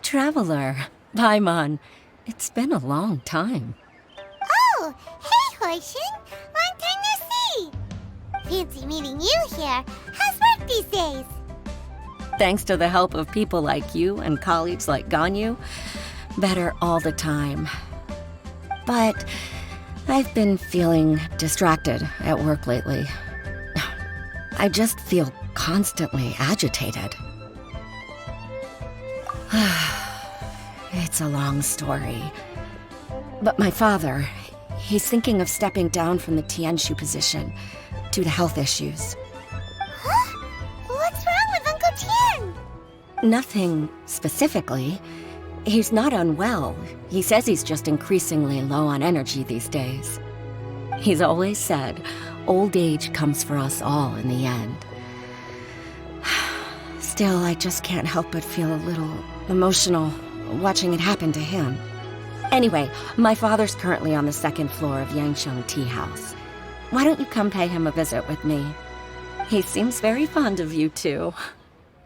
traveler. Paimon. It's been a long time. Oh, hey, Hoishin. Long time no see. Fancy meeting you here. How's work these days? Thanks to the help of people like you and colleagues like Ganyu, better all the time. But I've been feeling distracted at work lately. I just feel constantly agitated. It's a long story. But my father, he's thinking of stepping down from the Tianshu position due to health issues. Huh? What's wrong with Uncle Tian? Nothing specifically. He's not unwell. He says he's just increasingly low on energy these days. He's always said, old age comes for us all in the end. Still, I just can't help but feel a little emotional watching it happen to him. Anyway, my father's currently on the second floor of Yangsheng Tea House. Why don't you come pay him a visit with me? He seems very fond of you, too.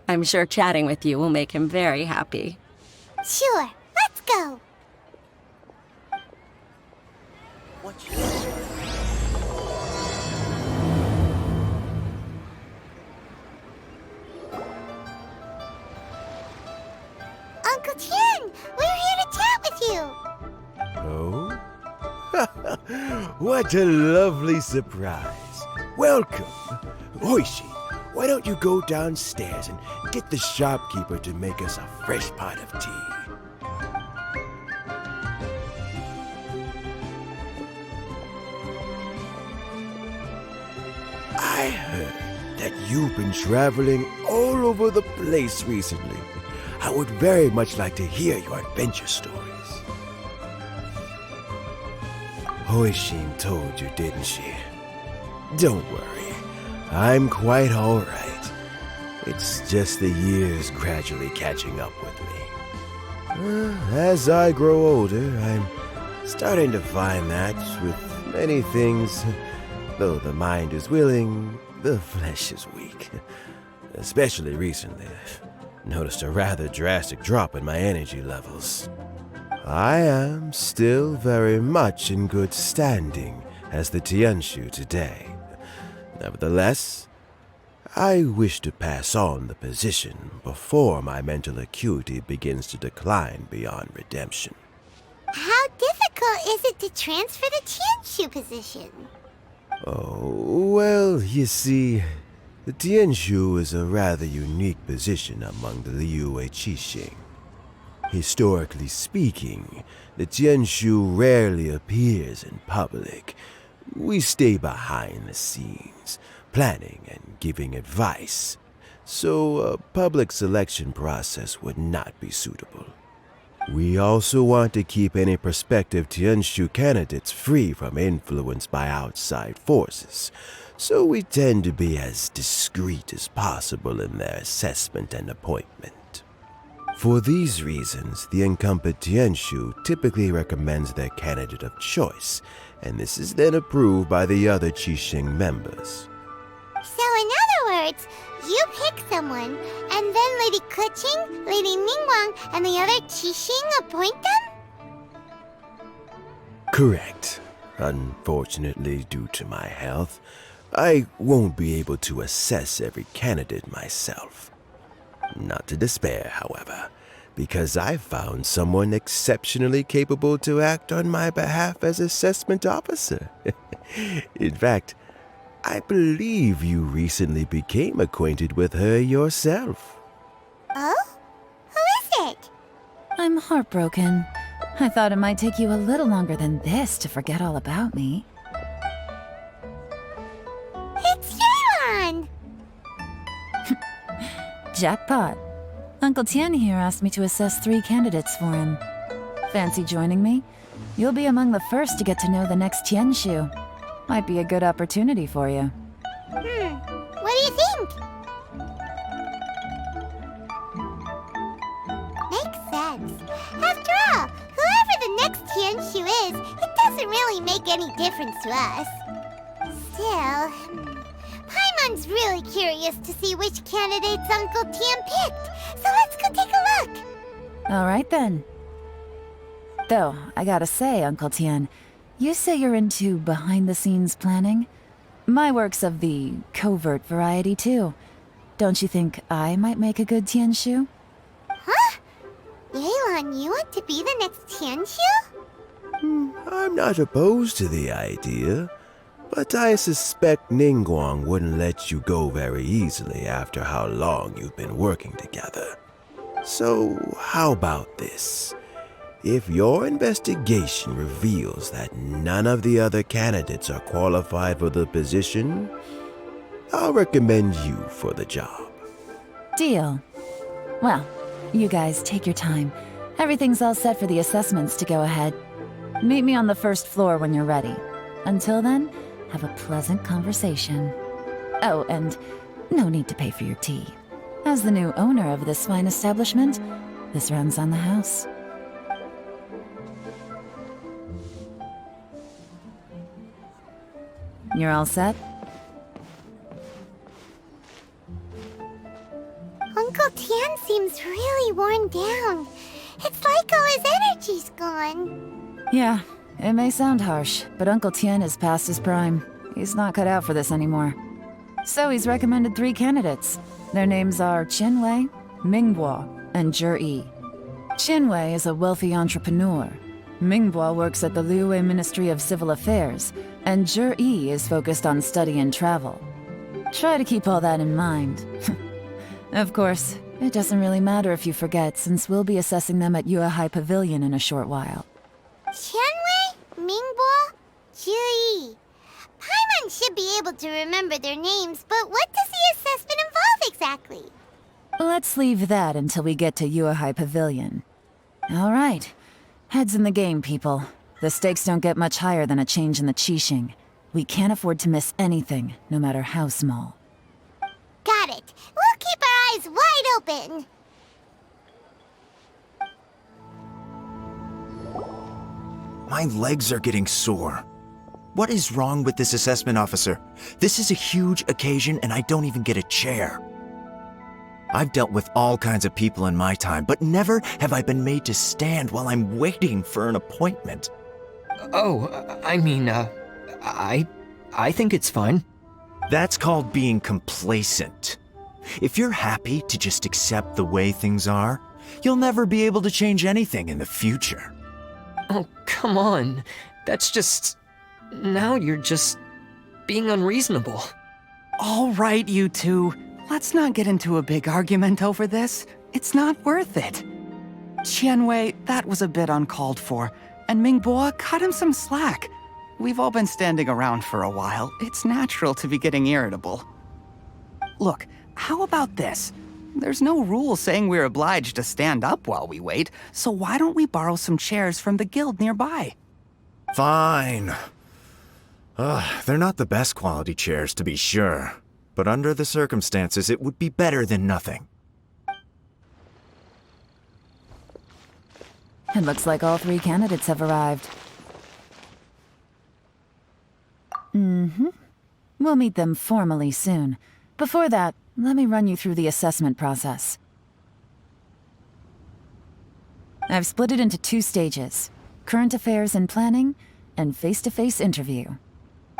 I'm sure chatting with you will make him very happy. Sure, let's go. Uncle Tian, we're here to chat with you. Oh? What a lovely surprise. Welcome. Hoishi, why don't you go downstairs and get the shopkeeper to make us a fresh pot of tea? I heard that you've been traveling all over the place recently. I would very much like to hear your adventure stories. Hoishin told you, didn't she? Don't worry, I'm quite all right. It's just the years gradually catching up with me. As I grow older, I'm starting to find that with many things, though the mind is willing, the flesh is weak. Especially recently, I've noticed a rather drastic drop in my energy levels. I am still very much in good standing as the Tianshu today. Nevertheless, I wish to pass on the position before my mental acuity begins to decline beyond redemption. How difficult is it to transfer the Tianshu position? Oh, well, you see, the Tianshu is a rather unique position among the Liyue Qixing. Historically speaking, the Tianshu rarely appears in public. We stay behind the scenes, planning and giving advice, so a public selection process would not be suitable. We also want to keep any prospective Tianshu candidates free from influence by outside forces, so we tend to be as discreet as possible in their assessment and appointment. For these reasons, the incumbent Tianshu typically recommends their candidate of choice, and this is then approved by the other Qixing members. So in other words, you pick someone, and then Lady Keqing, Lady Ningguang, and the other Qixing appoint them? Correct. Unfortunately, due to my health, I won't be able to assess every candidate myself. Not to despair, however, because I found someone exceptionally capable to act on my behalf as assessment officer. In fact, I believe you recently became acquainted with her yourself. Oh? Who is it? I'm heartbroken. I thought it might take you a little longer than this to forget all about me. It's Yelan! Jackpot. Uncle Tian here asked me to assess 3 candidates for him. Fancy joining me? You'll be among the first to get to know the next Tianshu. Might be a good opportunity for you. What do you think? Makes sense. After all, whoever the next Tianshu is, it doesn't really make any difference to us. Still, Paimon's really curious to see which candidates Uncle Tian picked, so let's go take a look. All right then. Though, I gotta say, Uncle Tian, you say you're into behind-the-scenes planning? My work's of the covert variety, too. Don't you think I might make a good Tianshu? Huh? Yelan, you want to be the next Tianshu? I'm not opposed to the idea, but I suspect Ningguang wouldn't let you go very easily after how long you've been working together. So, how about this? If your investigation reveals that none of the other candidates are qualified for the position, I'll recommend you for the job. Deal. Well, you guys take your time. Everything's all set for the assessments to go ahead. Meet me on the first floor when you're ready. Until then, have a pleasant conversation. Oh, and no need to pay for your tea. As the new owner of this fine establishment, this runs on the house. You're all set? Uncle Tian seems really worn down. It's like all his energy's gone. Yeah, it may sound harsh, but Uncle Tian is past his prime. He's not cut out for this anymore. So he's recommended 3 candidates. Their names are Qinwei, Mingbo, and Zhi. Qinwei is a wealthy entrepreneur. Mingbo works at the Liyue Ministry of Civil Affairs, and Zhi is focused on study and travel. Try to keep all that in mind. Of course, it doesn't really matter if you forget, since we'll be assessing them at Yuehai Pavilion in a short while. Qianwei, Mingbo, Zhi. Paimon should be able to remember their names, but what does the assessment involve exactly? Let's leave that until we get to Yuehai Pavilion. All right. Heads in the game, people. The stakes don't get much higher than a change in the Qixing. We can't afford to miss anything, no matter how small. Got it. We'll keep our eyes wide open. My legs are getting sore. What is wrong with this assessment officer? This is a huge occasion and I don't even get a chair. I've dealt with all kinds of people in my time, but never have I been made to stand while I'm waiting for an appointment. Oh, I think it's fine. That's called being complacent. If you're happy to just accept the way things are, you'll never be able to change anything in the future. Oh, come on. That's just... Now you're just being unreasonable. All right, you two. Let's not get into a big argument over this. It's not worth it. Qianwei, that was a bit uncalled for, and Mingbo, cut him some slack. We've all been standing around for a while. It's natural to be getting irritable. Look, how about this? There's no rule saying we're obliged to stand up while we wait, so why don't we borrow some chairs from the guild nearby? Fine. They're not the best quality chairs, to be sure. But under the circumstances, it would be better than nothing. It looks like all 3 candidates have arrived. We'll meet them formally soon. Before that, let me run you through the assessment process. I've split it into 2 stages: current affairs and planning, and face-to-face interview.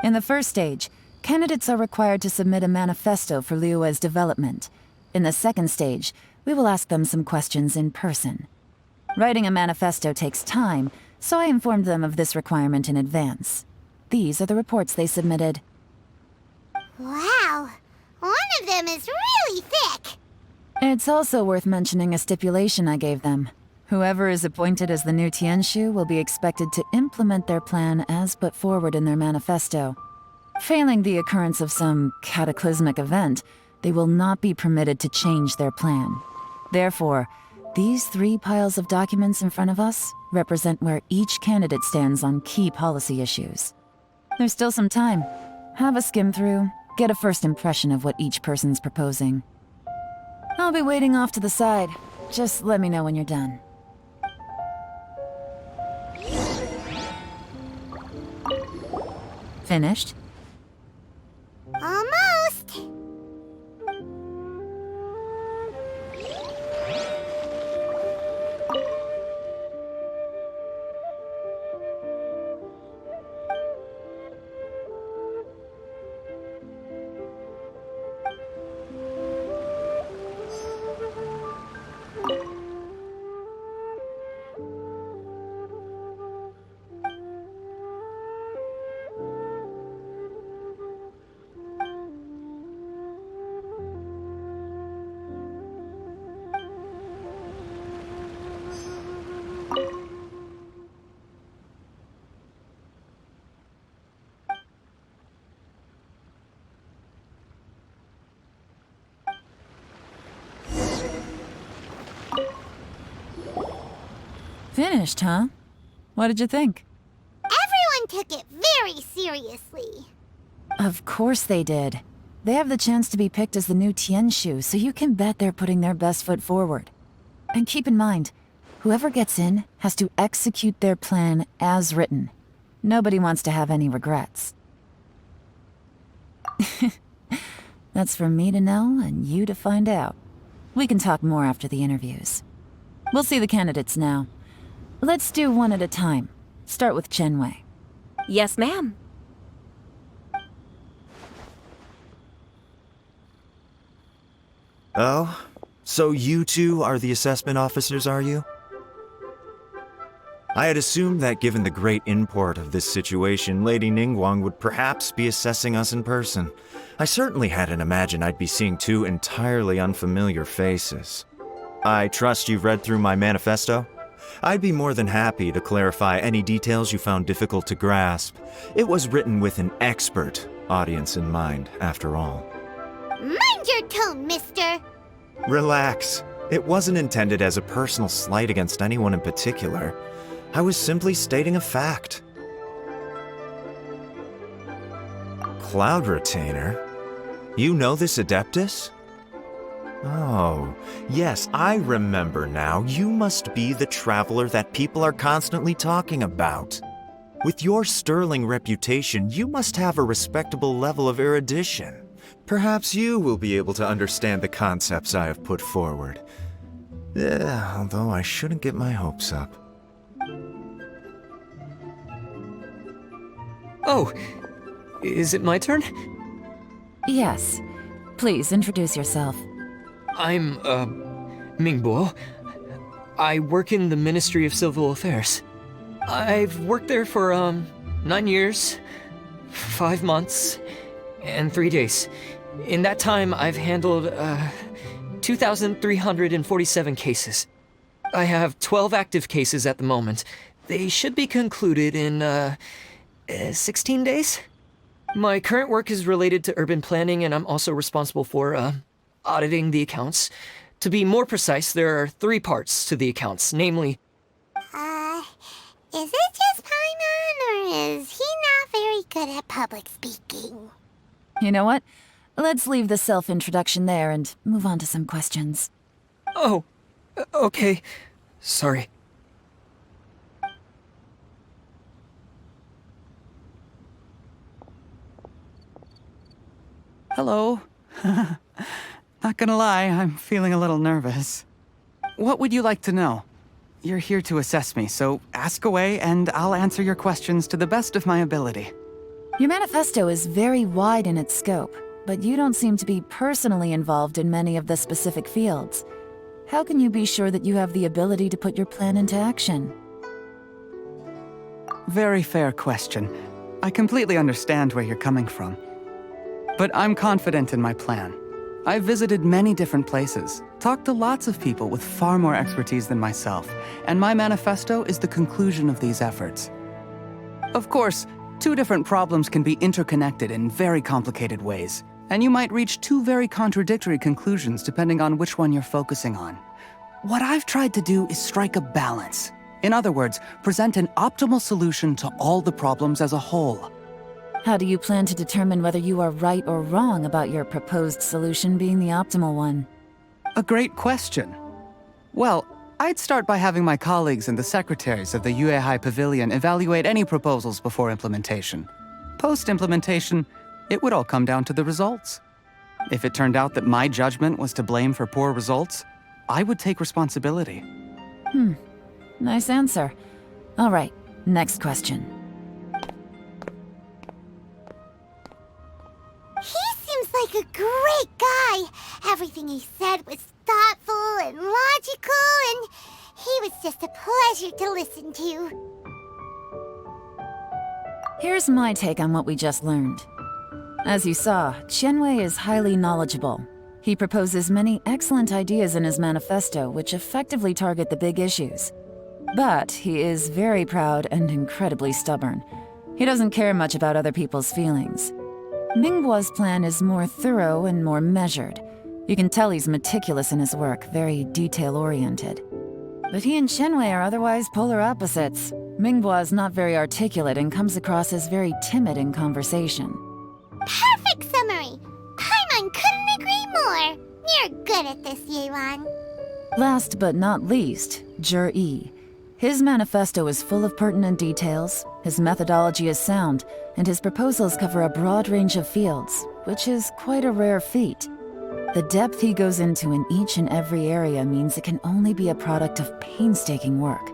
In the first stage, candidates are required to submit a manifesto for Liyue's development. In the second stage, we will ask them some questions in person. Writing a manifesto takes time, so I informed them of this requirement in advance. These are the reports they submitted. Wow. One of them is really thick. It's also worth mentioning a stipulation I gave them. Whoever is appointed as the new Tianshu will be expected to implement their plan as put forward in their manifesto. Failing the occurrence of some cataclysmic event, they will not be permitted to change their plan. Therefore, these 3 piles of documents in front of us represent where each candidate stands on key policy issues. There's still some time. Have a skim through, get a first impression of what each person's proposing. I'll be waiting off to the side. Just let me know when you're done. Finished? Almost. Finished, huh? What did you think? Everyone took it very seriously. Of course they did. They have the chance to be picked as the new Tianshu, so you can bet they're putting their best foot forward. And keep in mind, whoever gets in has to execute their plan as written. Nobody wants to have any regrets. That's for me to know and you to find out. We can talk more after the interviews. We'll see the candidates now. Let's do one at a time. Start with Chenwei. Yes, ma'am. Oh? So you two are the assessment officers, are you? I had assumed that given the great import of this situation, Lady Ningguang would perhaps be assessing us in person. I certainly hadn't imagined I'd be seeing two entirely unfamiliar faces. I trust you've read through my manifesto? I'd be more than happy to clarify any details you found difficult to grasp. It was written with an expert audience in mind, after all. Mind your tone, mister. Relax. It wasn't intended as a personal slight against anyone in particular. I was simply stating a fact. Cloud Retainer? You know this Adeptus? Oh, yes, I remember now. You must be the traveler that people are constantly talking about. With your sterling reputation, you must have a respectable level of erudition. Perhaps you will be able to understand the concepts I have put forward. Although I shouldn't get my hopes up. Oh, is it my turn? Yes. Please introduce yourself. I'm, Mingbo. I work in the Ministry of Civil Affairs. I've worked there for, 9 years, 5 months, and 3 days. In that time, I've handled, 2,347 cases. I have 12 active cases at the moment. They should be concluded in, 16 days? My current work is related to urban planning, and I'm also responsible for, auditing the accounts. To be more precise, there are 3 parts to the accounts, namely... Is it just Paimon, or is he not very good at public speaking? You know what? Let's leave the self-introduction there and move on to some questions. Oh, okay. Sorry. Hello. Not gonna lie, I'm feeling a little nervous. What would you like to know? You're here to assess me, so ask away and I'll answer your questions to the best of my ability. Your manifesto is very wide in its scope, but you don't seem to be personally involved in many of the specific fields. How can you be sure that you have the ability to put your plan into action? Very fair question. I completely understand where you're coming from. But I'm confident in my plan. I've visited many different places, talked to lots of people with far more expertise than myself, and my manifesto is the conclusion of these efforts. Of course, 2 different problems can be interconnected in very complicated ways, and you might reach 2 very contradictory conclusions depending on which one you're focusing on. What I've tried to do is strike a balance. In other words, present an optimal solution to all the problems as a whole. How do you plan to determine whether you are right or wrong about your proposed solution being the optimal one? A great question. Well, I'd start by having my colleagues and the secretaries of the Yuehai Pavilion evaluate any proposals before implementation. Post-implementation, it would all come down to the results. If it turned out that my judgment was to blame for poor results, I would take responsibility. Nice answer. All right, next question. He seems like a great guy. Everything he said was thoughtful and logical, and he was just a pleasure to listen to. Here's my take on what we just learned. As you saw, Chenwei is highly knowledgeable. He proposes many excellent ideas in his manifesto which effectively target the big issues. But he is very proud and incredibly stubborn. He doesn't care much about other people's feelings. Mingbo's plan is more thorough and more measured. You can tell he's meticulous in his work, very detail-oriented. But he and Shenwei are otherwise polar opposites. Minghua is not very articulate and comes across as very timid in conversation. Perfect summary! Paimon couldn't agree more! You're good at this, Yelan. Last but not least, Jur-E. His manifesto is full of pertinent details, his methodology is sound, and his proposals cover a broad range of fields, which is quite a rare feat. The depth he goes into in each and every area means it can only be a product of painstaking work.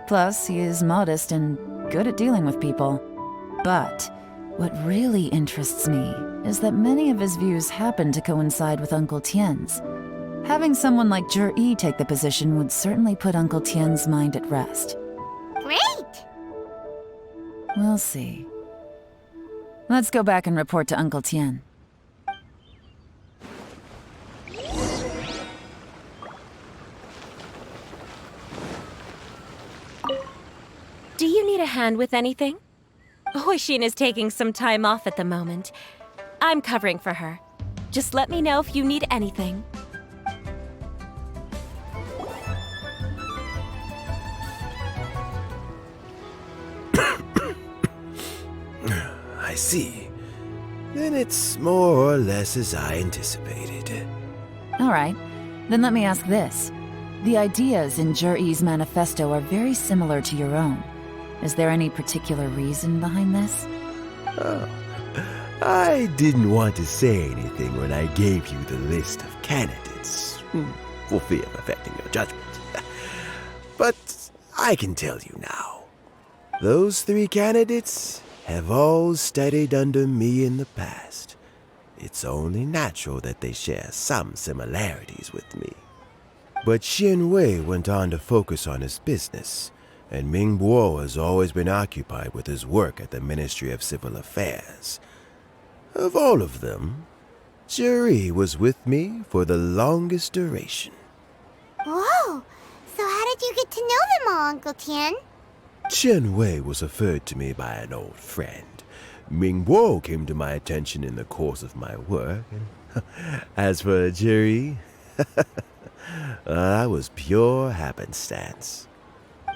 Plus, he is modest and good at dealing with people. But what really interests me is that many of his views happen to coincide with Uncle Tien's. Having someone like Jur-E take the position would certainly put Uncle Tien's mind at rest. Great! We'll see. Let's go back and report to Uncle Tien. Do you need a hand with anything? Hoishin is taking some time off at the moment. I'm covering for her. Just let me know if you need anything. I see. Then it's more or less as I anticipated. All right, then let me ask this. The ideas in Jur-E's manifesto are very similar to your own. Is there any particular reason behind this? Oh, I didn't want to say anything when I gave you the list of candidates, for fear of affecting your judgment. But I can tell you now. Those 3 candidates have all studied under me in the past. It's only natural that they share some similarities with me. But Shenwei went on to focus on his business, and Mingbo has always been occupied with his work at the Ministry of Civil Affairs. Of all of them, Jur-E was with me for the longest duration. Whoa! So how did you get to know them all, Uncle Tien? Shenwei was referred to me by an old friend. Mingbo came to my attention in the course of my work, and as for Jur-E, that was pure happenstance.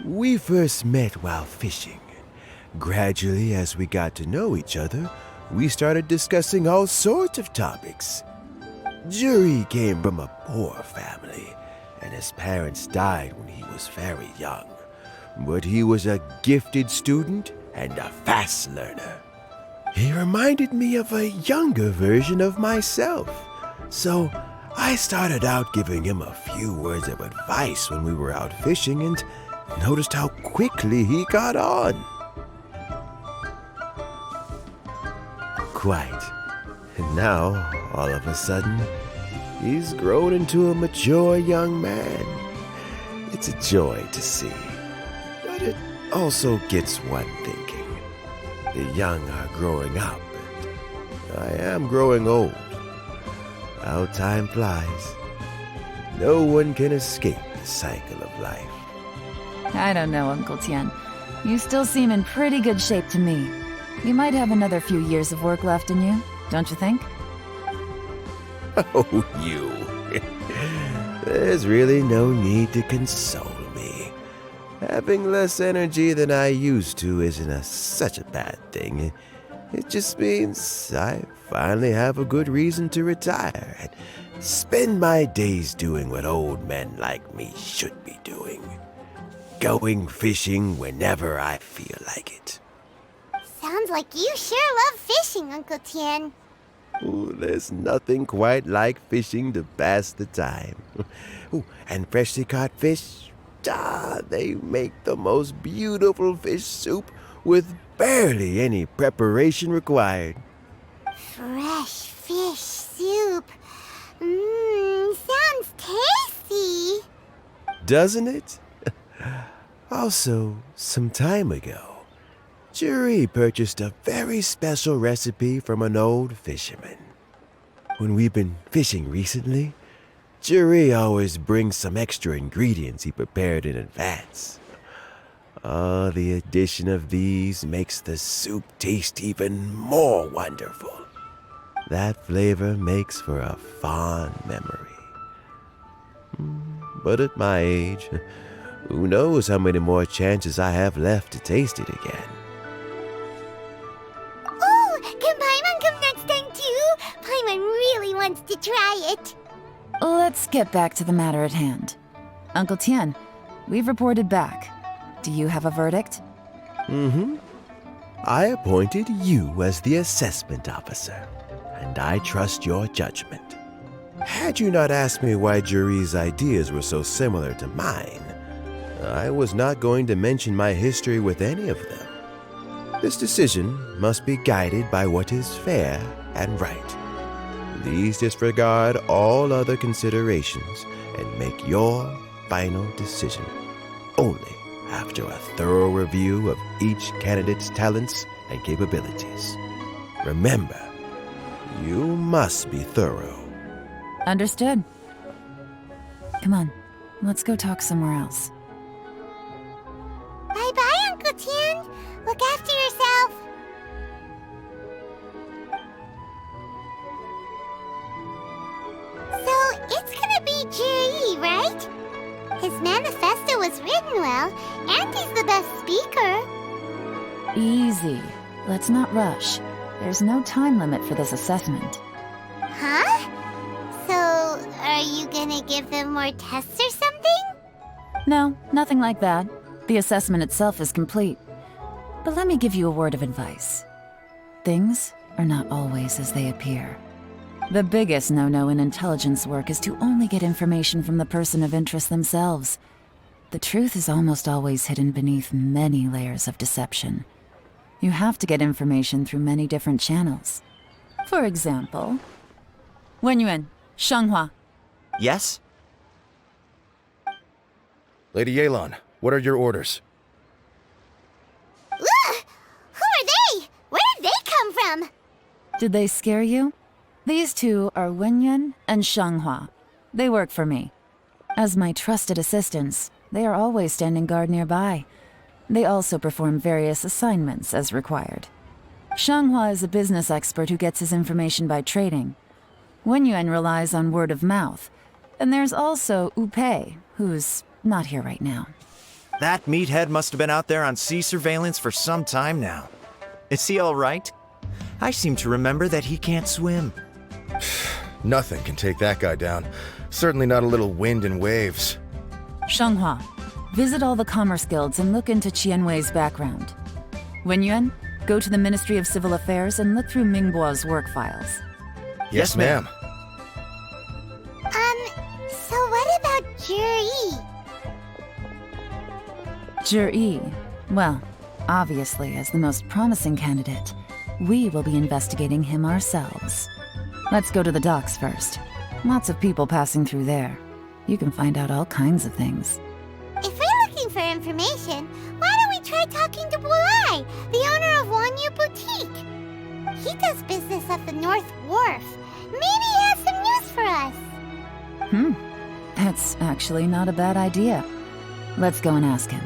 We first met while fishing. Gradually, as we got to know each other, we started discussing all sorts of topics. Jur-E came from a poor family, and his parents died when he was very young. But he was a gifted student and a fast learner. He reminded me of a younger version of myself, so I started out giving him a few words of advice when we were out fishing and noticed how quickly he got on. Quite. And now, all of a sudden, he's grown into a mature young man. It's a joy to see. But it also gets one thinking. The young are growing up, and I am growing old. How time flies. No one can escape the cycle of life. I don't know, Uncle Tien. You still seem in pretty good shape to me. You might have another few years of work left in you, don't you think? Oh, you. There's really no need to console me. Having less energy than I used to isn't such a bad thing. It just means I finally have a good reason to retire and spend my days doing what old men like me should be doing. Going fishing whenever I feel like it. Sounds like you sure love fishing, Uncle Tien. Ooh, there's nothing quite like fishing to pass the time. Ooh, and freshly caught fish, they make the most beautiful fish soup with barely any preparation required. Fresh fish soup. Sounds tasty. Doesn't it? Also, some time ago, Jur-E purchased a very special recipe from an old fisherman. When we've been fishing recently, Jur-E always brings some extra ingredients he prepared in advance. The addition of these makes the soup taste even more wonderful. That flavor makes for a fond memory. But at my age, Who knows how many more chances I have left to taste it again. Oh, can Paimon come next time too? Paimon really wants to try it. Let's get back to the matter at hand. Uncle Tian, we've reported back. Do you have a verdict? I appointed you as the assessment officer, and I trust your judgment. Had you not asked me why Juri's ideas were so similar to mine, I was not going to mention my history with any of them. This decision must be guided by what is fair and right. Please disregard all other considerations and make your final decision only after a thorough review of each candidate's talents and capabilities. Remember, you must be thorough. Understood. Come on, let's go talk somewhere else. Bye-bye, Uncle Tian. Look after yourself. So, it's gonna be Jiri, right? His manifesto was written well, and he's the best speaker. Easy. Let's not rush. There's no time limit for this assessment. Huh? So, are you gonna give them more tests or something? No, nothing like that. The assessment itself is complete. But let me give you a word of advice. Things are not always as they appear. The biggest no-no in intelligence work is to only get information from the person of interest themselves. The truth is almost always hidden beneath many layers of deception. You have to get information through many different channels. For example, Wenyuan, Shanghua. Yes? Lady Yelan, what are your orders? Ugh! Who are they? Where did they come from? Did they scare you? These two are Wenyuan and Shanghua. They work for me. As my trusted assistants, they are always standing guard nearby. They also perform various assignments as required. Shanghua is a business expert who gets his information by trading. Wenyuan relies on word of mouth. And there's also Upei, who's not here right now. That meathead must have been out there on sea surveillance for some time now. Is he all right? I seem to remember that he can't swim. Nothing can take that guy down. Certainly not a little wind and waves. Shanghua, visit all the commerce guilds and look into Qianwei's background. Wenyuan, go to the Ministry of Civil Affairs and look through Mingbo's work files. Yes, ma'am. So what about Jiri? Jiri, well, obviously as the most promising candidate, we will be investigating him ourselves. Let's go to the docks first. Lots of people passing through there. You can find out all kinds of things. If we're looking for information, why don't we try talking to Bulai, the owner of Wanyu Boutique? He does business at the North Wharf. Maybe he has some news for us. That's actually not a bad idea. Let's go and ask him.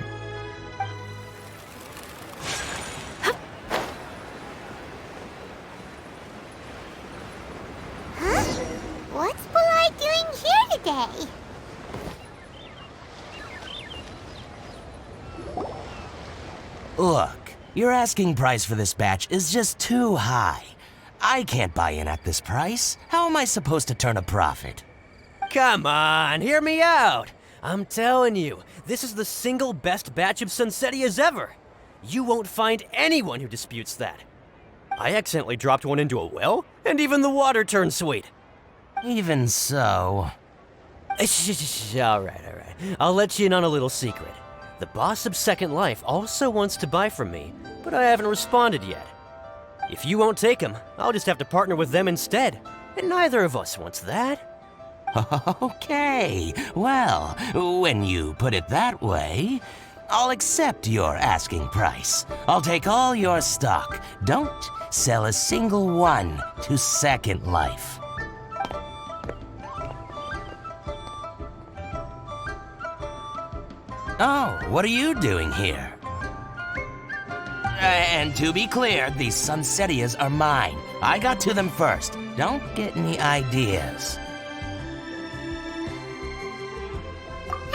Huh? What's Bulai doing here today? Look, your asking price for this batch is just too high. I can't buy in at this price. How am I supposed to turn a profit? Come on, hear me out. I'm telling you, this is the single best batch of Sunsetias ever. You won't find anyone who disputes that. I accidentally dropped one into a well, and even the water turned sweet. Even so... All right. I'll let you in on a little secret. The boss of Second Life also wants to buy from me, but I haven't responded yet. If you won't take him, I'll just have to partner with them instead, and neither of us wants that. Okay, well, when you put it that way, I'll accept your asking price. I'll take all your stock. Don't sell a single one to Second Life. Oh, what are you doing here? And to be clear, these Sunsetias are mine. I got to them first. Don't get any ideas.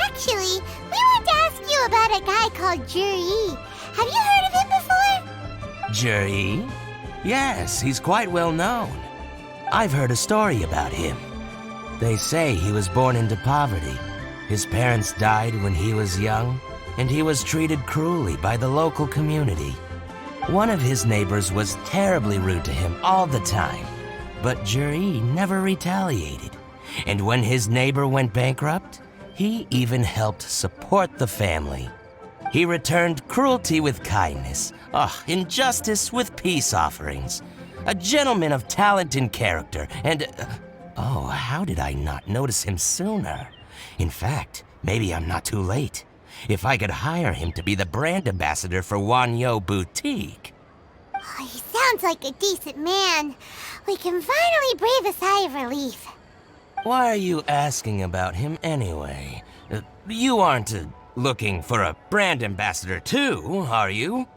Actually, we want to ask called Juri. Have you heard of him before? Juri? Yes, he's quite well known. I've heard a story about him. They say he was born into poverty. His parents died when he was young, and he was treated cruelly by the local community. One of his neighbors was terribly rude to him all the time, but Juri never retaliated. And when his neighbor went bankrupt, he even helped support the family. He returned cruelty with kindness, injustice with peace offerings. A gentleman of talent and character, and... how did I not notice him sooner? In fact, maybe I'm not too late. If I could hire him to be the brand ambassador for Wanyo Boutique. Oh, he sounds like a decent man. We can finally breathe a sigh of relief. Why are you asking about him anyway? You aren't looking for a brand ambassador too, are you?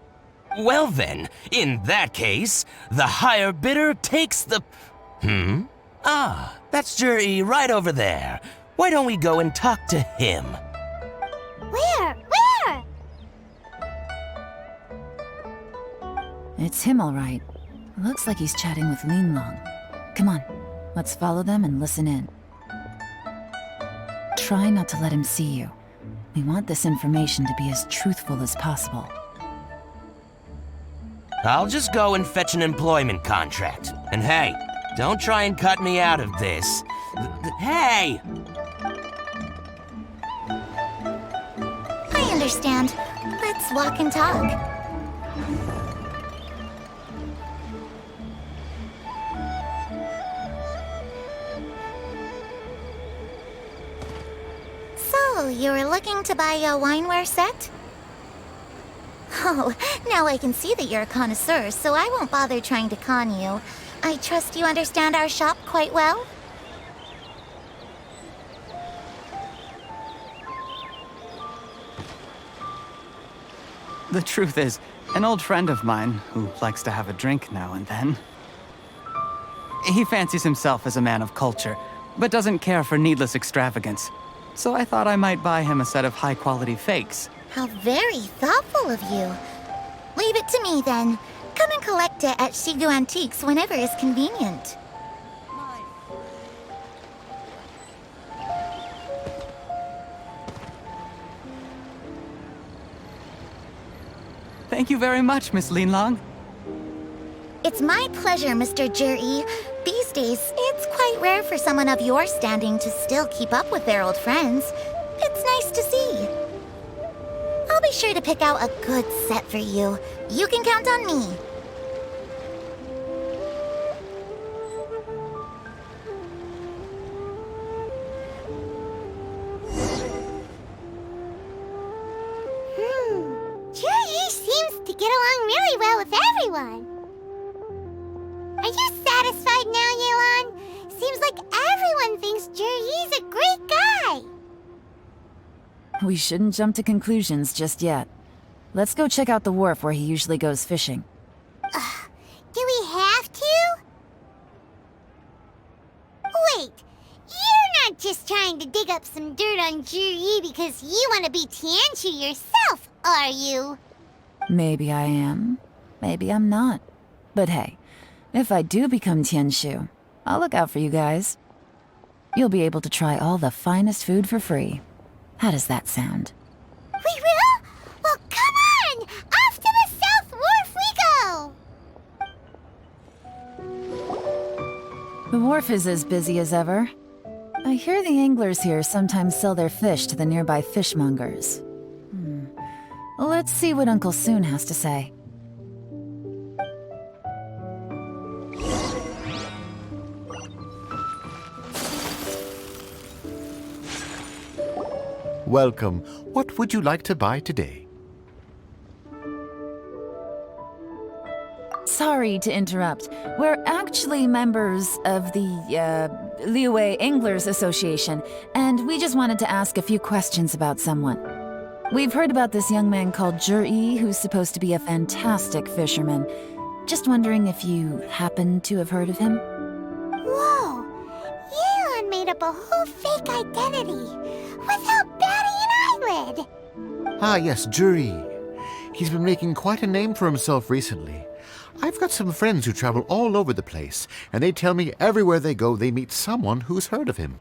Well then, in that case, the higher bidder takes the... That's Juri right over there. Why don't we go and talk to him? Where? It's him, all right. Looks like he's chatting with Yelan. Come on, let's follow them and listen in. Try not to let him see you. We want this information to be as truthful as possible. I'll just go and fetch an employment contract. And hey, don't try and cut me out of this. Hey! I understand. Let's walk and talk. So, you were looking to buy a wineware set? Oh, now I can see that you're a connoisseur, so I won't bother trying to con you. I trust you understand our shop quite well? The truth is, an old friend of mine, who likes to have a drink now and then, he fancies himself as a man of culture, but doesn't care for needless extravagance. So I thought I might buy him a set of high-quality fakes. How very thoughtful of you. Leave it to me, then. Come and collect it at Shigu Antiques whenever is convenient. Thank you very much, Miss Yelan. It's my pleasure, Mr. Juri. These days, it's quite rare for someone of your standing to still keep up with their old friends. It's nice to see. I'll be sure to pick out a good set for you. You can count on me. Juri seems to get along really well with everyone. Are you satisfied now, Yelan? Seems like everyone thinks Juri's a great guy. We shouldn't jump to conclusions just yet. Let's go check out the wharf where he usually goes fishing. Do we have to? Wait, you're not just trying to dig up some dirt on Juri because you want to be Tianshu yourself, are you? Maybe I am, maybe I'm not. But hey, if I do become Tianshu, I'll look out for you guys. You'll be able to try all the finest food for free. How does that sound? We will? Well, come on! Off to the South Wharf we go! The wharf is as busy as ever. I hear the anglers here sometimes sell their fish to the nearby fishmongers. Let's see what Uncle Soon has to say. Welcome. What would you like to buy today? Sorry to interrupt. We're actually members of the, Liyue Anglers Association, and we just wanted to ask a few questions about someone. We've heard about this young man called Juri, who's supposed to be a fantastic fisherman. Just wondering if you happen to have heard of him? Whoa! Yelan made up a whole fake identity without batting an eyelid! Ah, yes, Juri. He's been making quite a name for himself recently. I've got some friends who travel all over the place, and they tell me everywhere they go they meet someone who's heard of him.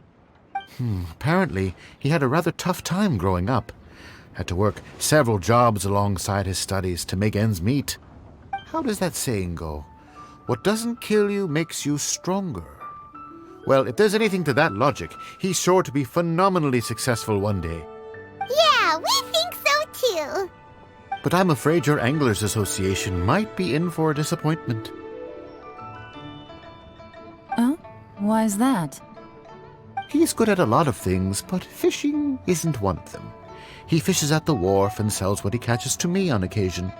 Apparently, he had a rather tough time growing up. Had to work several jobs alongside his studies to make ends meet. How does that saying go? What doesn't kill you makes you stronger. Well, if there's anything to that logic, he's sure to be phenomenally successful one day. Yeah, we think so too. But I'm afraid your Anglers Association might be in for a disappointment. Oh? Why's that? He's good at a lot of things, but fishing isn't one of them. He fishes at the wharf and sells what he catches to me on occasion.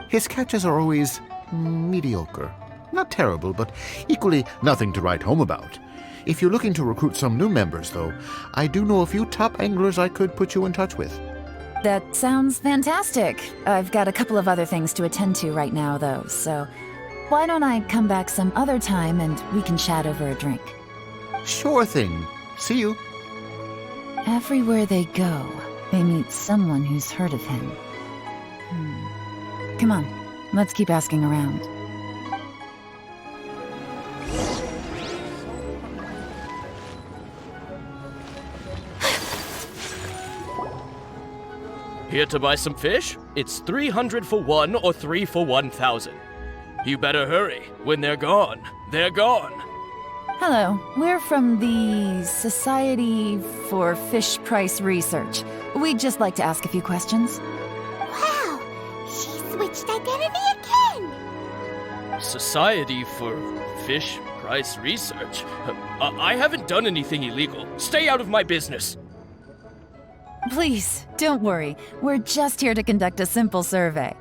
His catches are always mediocre. Not terrible, but equally nothing to write home about. If you're looking to recruit some new members, though, I do know a few top anglers I could put you in touch with. That sounds fantastic. I've got a couple of other things to attend to right now, though, so why don't I come back some other time and we can chat over a drink? Sure thing. See you. Everywhere they go, they meet someone who's heard of him. Come on, let's keep asking around. Here to buy some fish? It's 300 for one or 3 for 1,000. You better hurry. When they're gone, they're gone. Hello, we're from the Society for Fish Price Research. We'd just like to ask a few questions. Wow, she switched identity again. Society for Fish Price Research? I haven't done anything illegal. Stay out of my business. Please, don't worry. We're just here to conduct a simple survey.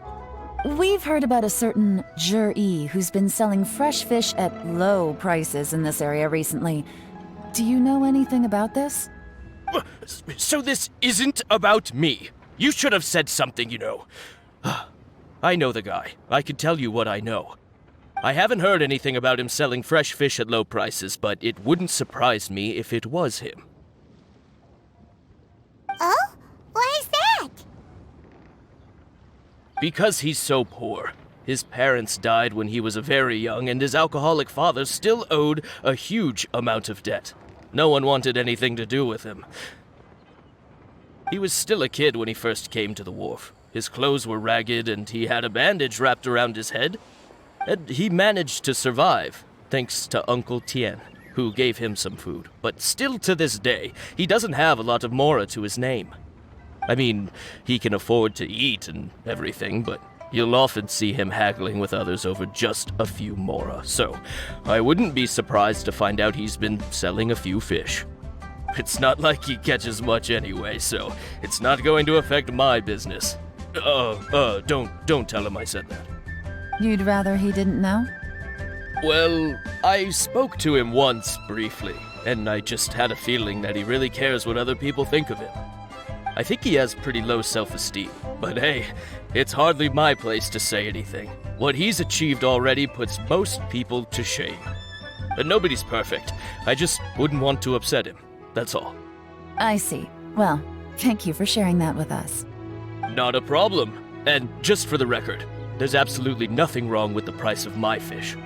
We've heard about a certain Juri who's been selling fresh fish at low prices in this area recently. Do you know anything about this? So this isn't about me. You should have said something, you know. I know the guy. I can tell you what I know. I haven't heard anything about him selling fresh fish at low prices, but it wouldn't surprise me if it was him. Oh? Why is that? Because he's so poor. His parents died when he was very young, and his alcoholic father still owed a huge amount of debt. No one wanted anything to do with him. He was still a kid when he first came to the wharf. His clothes were ragged, and he had a bandage wrapped around his head. And he managed to survive, thanks to Uncle Tien, who gave him some food. But still to this day, he doesn't have a lot of mora to his name. I mean, he can afford to eat and everything, but you'll often see him haggling with others over just a few mora. So, I wouldn't be surprised to find out he's been selling a few fish. It's not like he catches much anyway, so it's not going to affect my business. Don't tell him I said that. You'd rather he didn't know? Well, I spoke to him once, briefly, and I just had a feeling that he really cares what other people think of him. I think he has pretty low self-esteem, but hey, it's hardly my place to say anything. What he's achieved already puts most people to shame. And nobody's perfect. I just wouldn't want to upset him, that's all. I see. Well, thank you for sharing that with us. Not a problem. And just for the record, there's absolutely nothing wrong with the price of my fish.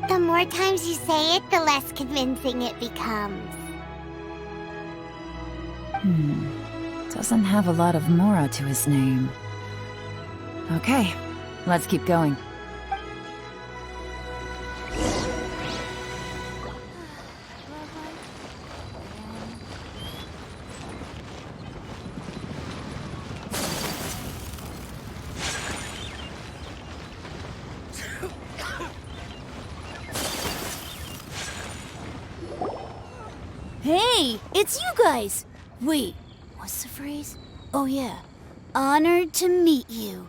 The more times you say it, the less convincing it becomes. Doesn't have a lot of mora to his name. Okay, let's keep going. Hey, it's you guys! Wait, what's the phrase? Oh yeah, honored to meet you.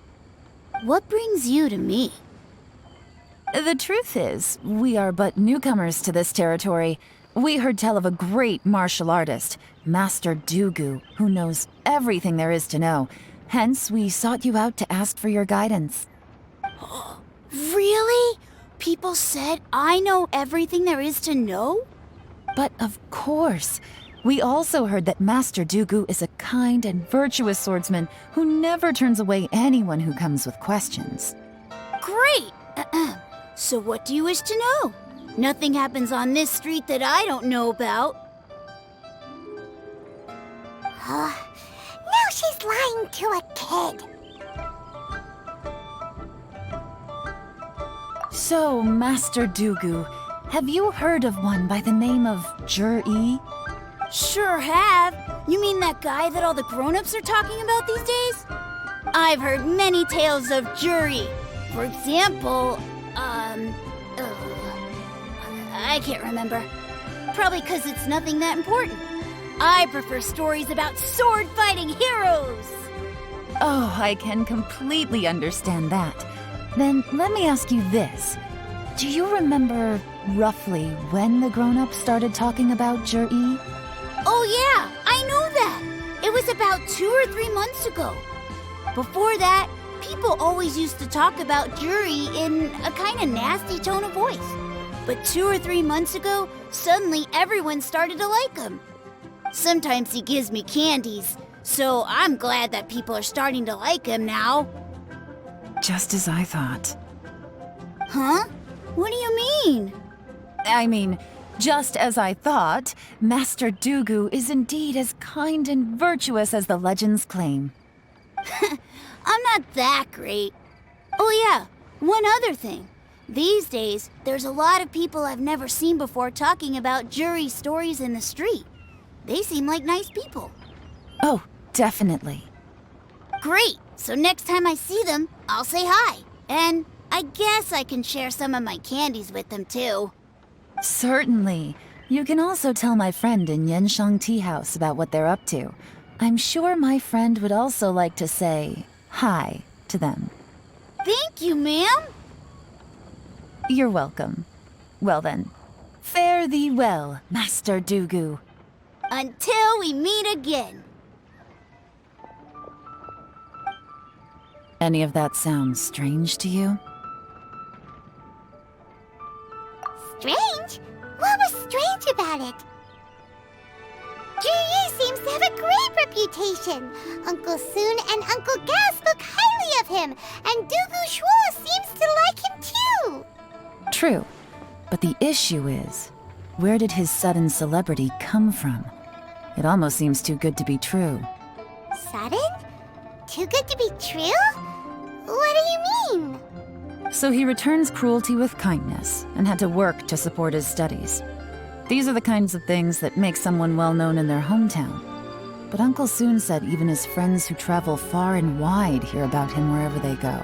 What brings you to me? The truth is, we are but newcomers to this territory. We heard tell of a great martial artist, Master Dugu, who knows everything there is to know. Hence, we sought you out to ask for your guidance. Really? People said I know everything there is to know? But of course, We also heard that Master Dooku is a kind and virtuous swordsman who never turns away anyone who comes with questions. Great! So what do you wish to know? Nothing happens on this street that I don't know about. Now she's lying to a kid. So, Master Dooku, have you heard of one by the name of Jur-E? Sure have. You mean that guy that all the grown-ups are talking about these days? I've heard many tales of Juri. For example, I can't remember. Probably because it's nothing that important. I prefer stories about sword-fighting heroes. Oh, I can completely understand that. Then let me ask you this. Do you remember roughly when the grown-ups started talking about Jur-E? Oh yeah, I know that. It was about 2 or 3 months ago. Before that, people always used to talk about Juri in a kind of nasty tone of voice. But 2 or 3 months ago, suddenly everyone started to like him. Sometimes he gives me candies, so I'm glad that people are starting to like him now. Just as I thought. Huh? What do you mean? I mean, just as I thought, Master Dooku is indeed as kind and virtuous as the legends claim. I'm not that great. Oh yeah, one other thing. These days, there's a lot of people I've never seen before talking about Juri stories in the street. They seem like nice people. Oh, definitely. Great! So next time I see them, I'll say hi. And I guess I can share some of my candies with them too. Certainly. You can also tell my friend in Yenshan Tea House about what they're up to. I'm sure my friend would also like to say hi to them. Thank you, ma'am. You're welcome. Well then, fare thee well, Master Dooku. Until we meet again. Any of that sound strange to you? Strange? What was strange about it? Juri seems to have a great reputation. Uncle Soon and Uncle Gao spoke highly of him, and Dooku Shuo seems to like him too. True, but the issue is, where did his sudden celebrity come from? It almost seems too good to be true. Sudden? Too good to be true? What do you mean? So he returns cruelty with kindness and had to work to support his studies. These are the kinds of things that make someone well known in their hometown. But Uncle Soon said even his friends who travel far and wide hear about him wherever they go.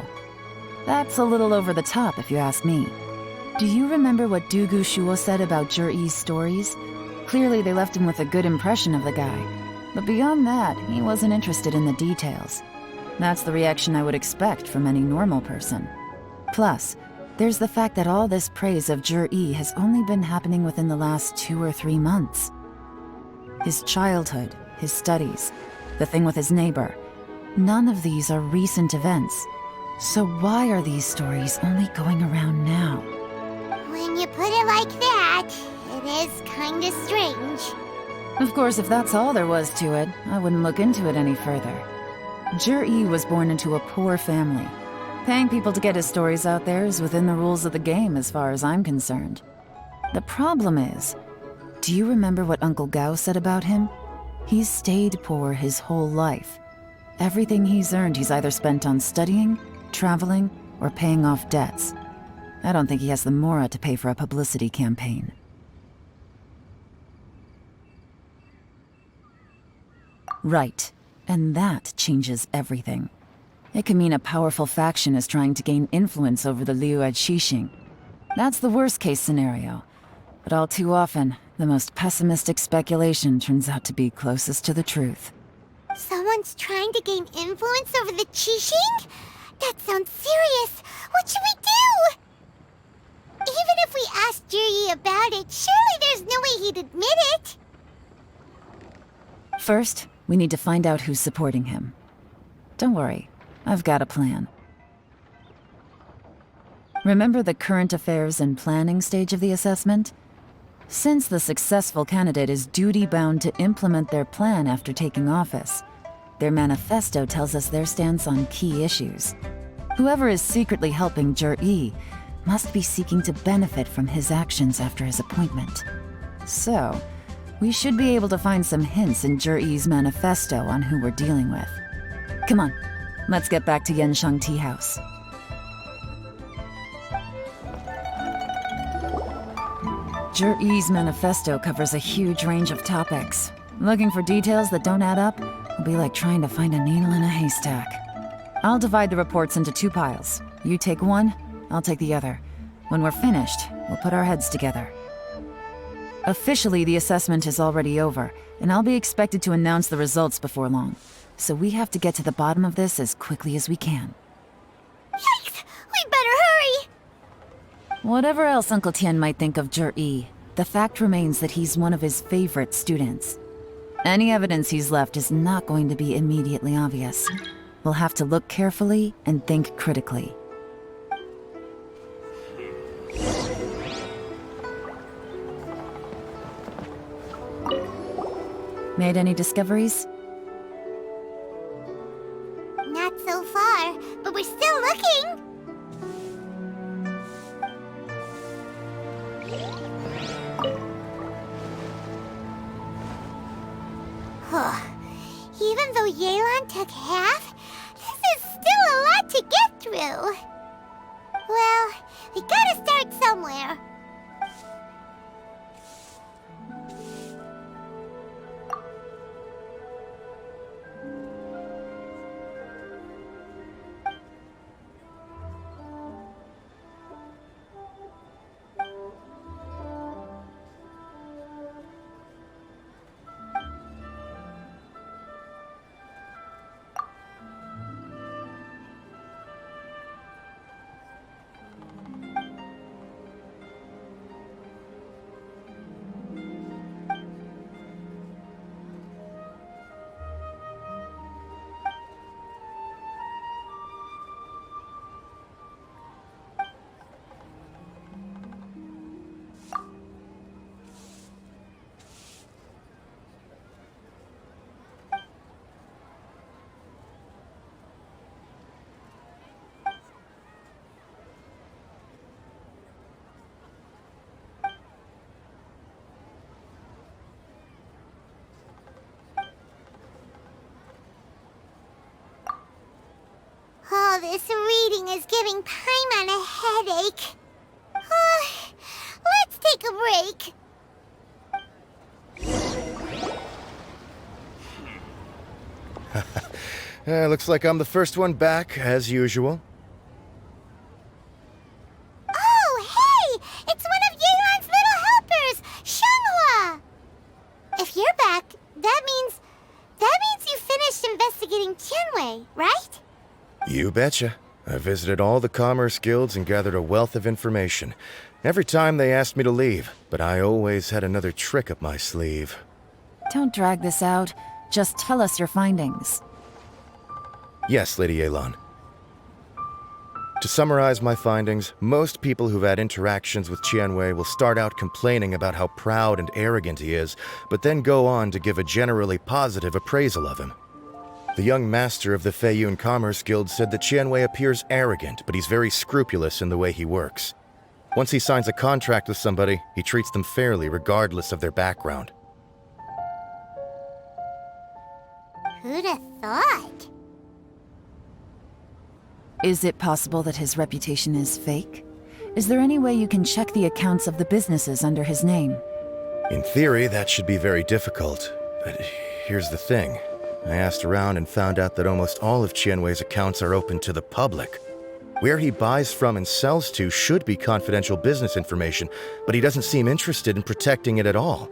That's a little over the top, if you ask me. Do you remember what Dooku Shuo said about Jur-E's stories? Clearly they left him with a good impression of the guy. But beyond that, he wasn't interested in the details. That's the reaction I would expect from any normal person. Plus, there's the fact that all this praise of Jur-E has only been happening within the last 2 or 3 months. His childhood, his studies, the thing with his neighbor, none of these are recent events. So why are these stories only going around now? When you put it like that, it is kinda strange. Of course, if that's all there was to it, I wouldn't look into it any further. Jur-E was born into a poor family. Paying people to get his stories out there is within the rules of the game as far as I'm concerned. The problem is, do you remember what Uncle Gao said about him? He's stayed poor his whole life. Everything he's earned he's either spent on studying, traveling, or paying off debts. I don't think he has the mora to pay for a publicity campaign. Right, and that changes everything. It can mean a powerful faction is trying to gain influence over the Liu Xixing. That's the worst-case scenario. But all too often, the most pessimistic speculation turns out to be closest to the truth. Someone's trying to gain influence over the Qixing? That sounds serious. What should we do? Even if we asked Juri about it, surely there's no way he'd admit it. First, we need to find out who's supporting him. Don't worry, I've got a plan. Remember the current affairs and planning stage of the assessment? Since the successful candidate is duty-bound to implement their plan after taking office, their manifesto tells us their stance on key issues. Whoever is secretly helping Jur-E must be seeking to benefit from his actions after his appointment. So, we should be able to find some hints in Jur-E's manifesto on who we're dealing with. Come on, let's get back to Yenshang Tea House. Jur-E's manifesto covers a huge range of topics. Looking for details that don't add up will be like trying to find a needle in a haystack. I'll divide the reports into 2 piles. You take one, I'll take the other. When we're finished, we'll put our heads together. Officially, the assessment is already over, and I'll be expected to announce the results before long. So we have to get to the bottom of this as quickly as we can. Yikes! We better hurry! Whatever else Uncle Tian might think of Jur-E, the fact remains that he's one of his favorite students. Any evidence he's left is not going to be immediately obvious. We'll have to look carefully and think critically. Made any discoveries? Not so far, but we're still looking! Even though Yelan took half, this is still a lot to get through. Well, we gotta start somewhere. All this reading is giving Paimon a headache. Let's take a break. Looks like I'm the first one back, as usual. Oh, hey! It's one of Yelan's little helpers, Shenghua! If you're back, that means you finished investigating Tianwei, right? You betcha. I visited all the commerce guilds and gathered a wealth of information. Every time they asked me to leave, but I always had another trick up my sleeve. Don't drag this out. Just tell us your findings. Yes, Lady Yelan. To summarize my findings, most people who've had interactions with Tianwei will start out complaining about how proud and arrogant he is, but then go on to give a generally positive appraisal of him. The young master of the Feiyun Commerce Guild said that Tianwei appears arrogant, but he's very scrupulous in the way he works. Once he signs a contract with somebody, he treats them fairly regardless of their background. Who'd have thought? Is it possible that his reputation is fake? Is there any way you can check the accounts of the businesses under his name? In theory, that should be very difficult. But here's the thing. I asked around and found out that almost all of Tianwei's accounts are open to the public. Where he buys from and sells to should be confidential business information, but he doesn't seem interested in protecting it at all.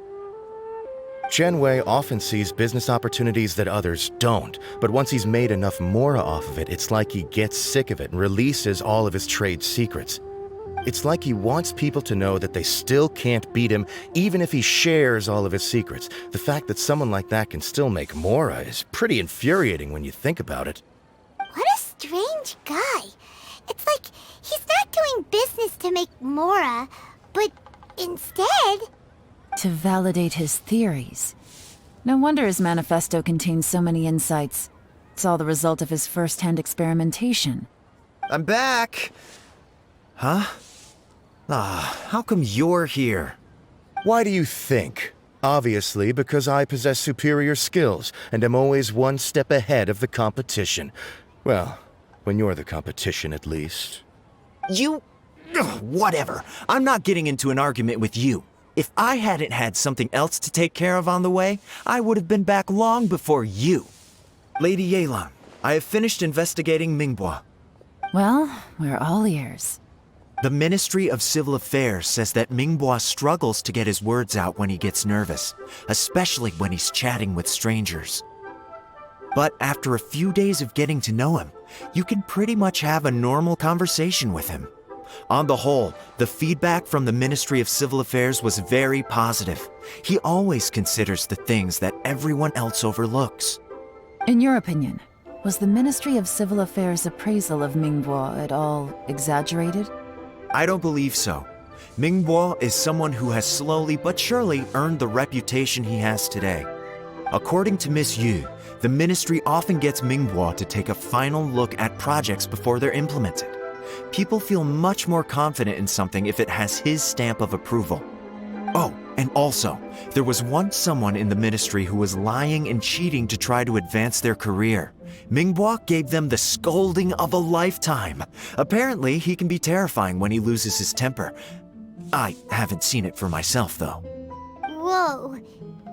Tianwei often sees business opportunities that others don't, but once he's made enough mora off of it, it's like he gets sick of it and releases all of his trade secrets. It's like he wants people to know that they still can't beat him, even if he shares all of his secrets. The fact that someone like that can still make mora is pretty infuriating when you think about it. What a strange guy. It's like he's not doing business to make mora, but instead, To validate his theories. No wonder his manifesto contains so many insights. It's all the result of his first-hand experimentation. I'm back! Huh? How come you're here? Why do you think? Obviously, because I possess superior skills and am always one step ahead of the competition. Well, when you're the competition, at least. Whatever. I'm not getting into an argument with you. If I hadn't had something else to take care of on the way, I would have been back long before you. Lady Yelan, I have finished investigating Mingbois. Well, we're all ears. The Ministry of Civil Affairs says that Mingbois struggles to get his words out when he gets nervous, especially when he's chatting with strangers. But after a few days of getting to know him, you can pretty much have a normal conversation with him. On the whole, the feedback from the Ministry of Civil Affairs was very positive. He always considers the things that everyone else overlooks. In your opinion, was the Ministry of Civil Affairs' appraisal of Mingbois at all exaggerated? I don't believe so. Mingbois is someone who has slowly but surely earned the reputation he has today. According to Miss Yu, the ministry often gets Mingbois to take a final look at projects before they're implemented. People feel much more confident in something if it has his stamp of approval. Oh, and also, there was once someone in the ministry who was lying and cheating to try to advance their career. Mingbois gave them the scolding of a lifetime. Apparently, he can be terrifying when he loses his temper. I haven't seen it for myself, though. Whoa,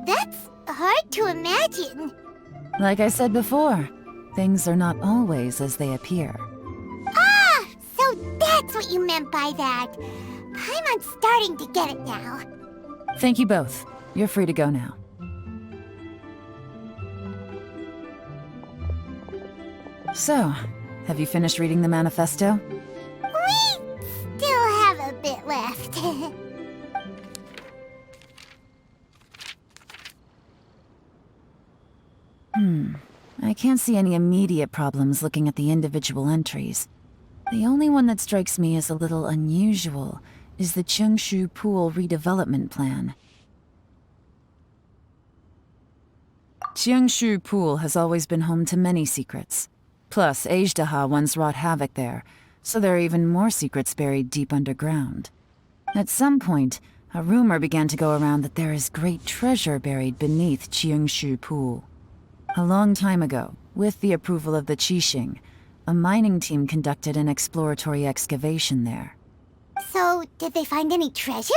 that's hard to imagine. Like I said before, things are not always as they appear. Ah, so that's what you meant by that. I'm starting to get it now. Thank you both. You're free to go now. So, have you finished reading the manifesto? We still have a bit left. I can't see any immediate problems looking at the individual entries. The only one that strikes me as a little unusual is the Chengshu Pool redevelopment plan. Chengshu Pool has always been home to many secrets. Plus, Ajdaha once wrought havoc there, so there are even more secrets buried deep underground. At some point, a rumor began to go around that there is great treasure buried beneath Chengshu Pool. A long time ago, with the approval of the Qixing, a mining team conducted an exploratory excavation there. So, did they find any treasure?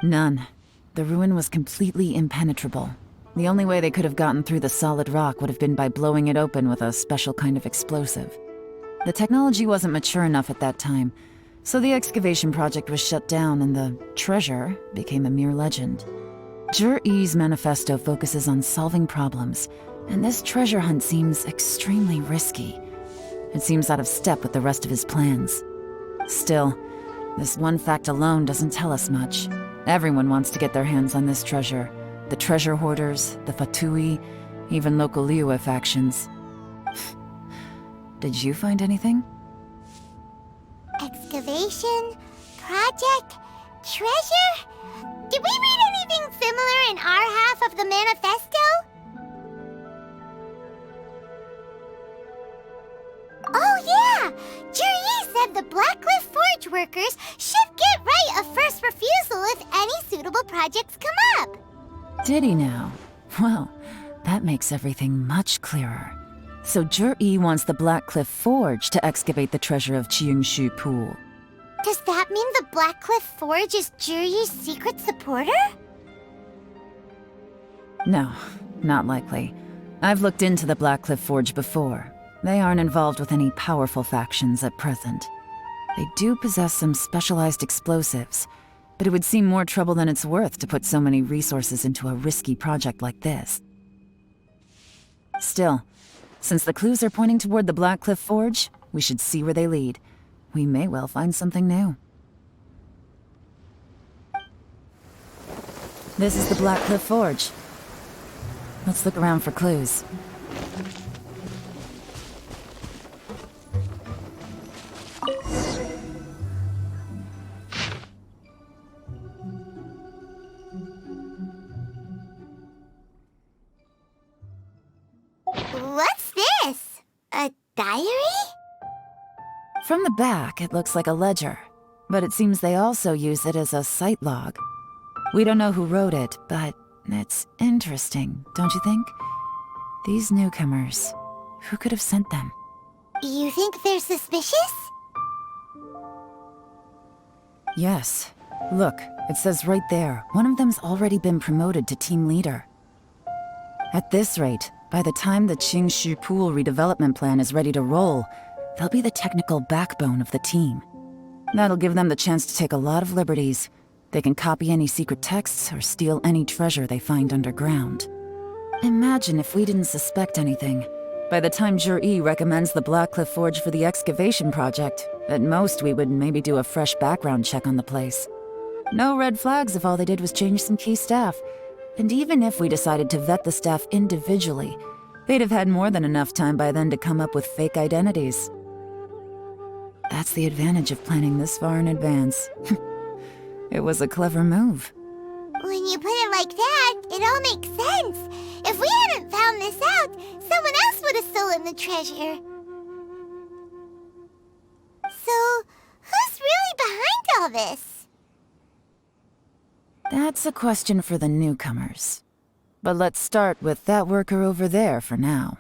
None. The ruin was completely impenetrable. The only way they could have gotten through the solid rock would have been by blowing it open with a special kind of explosive. The technology wasn't mature enough at that time, so the excavation project was shut down and the treasure became a mere legend. Zhi-Yi's manifesto focuses on solving problems, and this treasure hunt seems extremely risky. It seems out of step with the rest of his plans. Still, this one fact alone doesn't tell us much. Everyone wants to get their hands on this treasure. The treasure hoarders, the Fatui, even local Liyue factions. Did you find anything? Excavation? Project? Treasure? Did we read anything similar in our half of the manifesto? Oh yeah! Zhi-Yi said the Blackcliff Forge workers should get right of first refusal if any suitable projects come up. Did he now? Well, that makes everything much clearer. So Zhi-Yi wants the Blackcliff Forge to excavate the treasure of Chengshu Pool. Does that mean the Blackcliff Forge is Zhi-Yi's secret supporter? No, not likely. I've looked into the Blackcliff Forge before. They aren't involved with any powerful factions at present. They do possess some specialized explosives, but it would seem more trouble than it's worth to put so many resources into a risky project like this. Still, since the clues are pointing toward the Blackcliff Forge, we should see where they lead. We may well find something new. This is the Blackcliff Forge. Let's look around for clues. Diary? From the back, it looks like a ledger, but it seems they also use it as a site log. We don't know who wrote it, but it's interesting, don't you think? These newcomers, who could have sent them? You think they're suspicious? Yes. Look, it says right there, one of them's already been promoted to team leader. At this rate, by the time the Qingshu Pool redevelopment plan is ready to roll, they'll be the technical backbone of the team. That'll give them the chance to take a lot of liberties. They can copy any secret texts or steal any treasure they find underground. Imagine if we didn't suspect anything. By the time Jur-E recommends the Blackcliff Forge for the excavation project, at most we would maybe do a fresh background check on the place. No red flags if all they did was change some key staff. And even if we decided to vet the staff individually, they'd have had more than enough time by then to come up with fake identities. That's the advantage of planning this far in advance. It was a clever move. When you put it like that, it all makes sense. If we hadn't found this out, someone else would have stolen the treasure. So, who's really behind all this? That's a question for the newcomers. But let's start with that worker over there for now.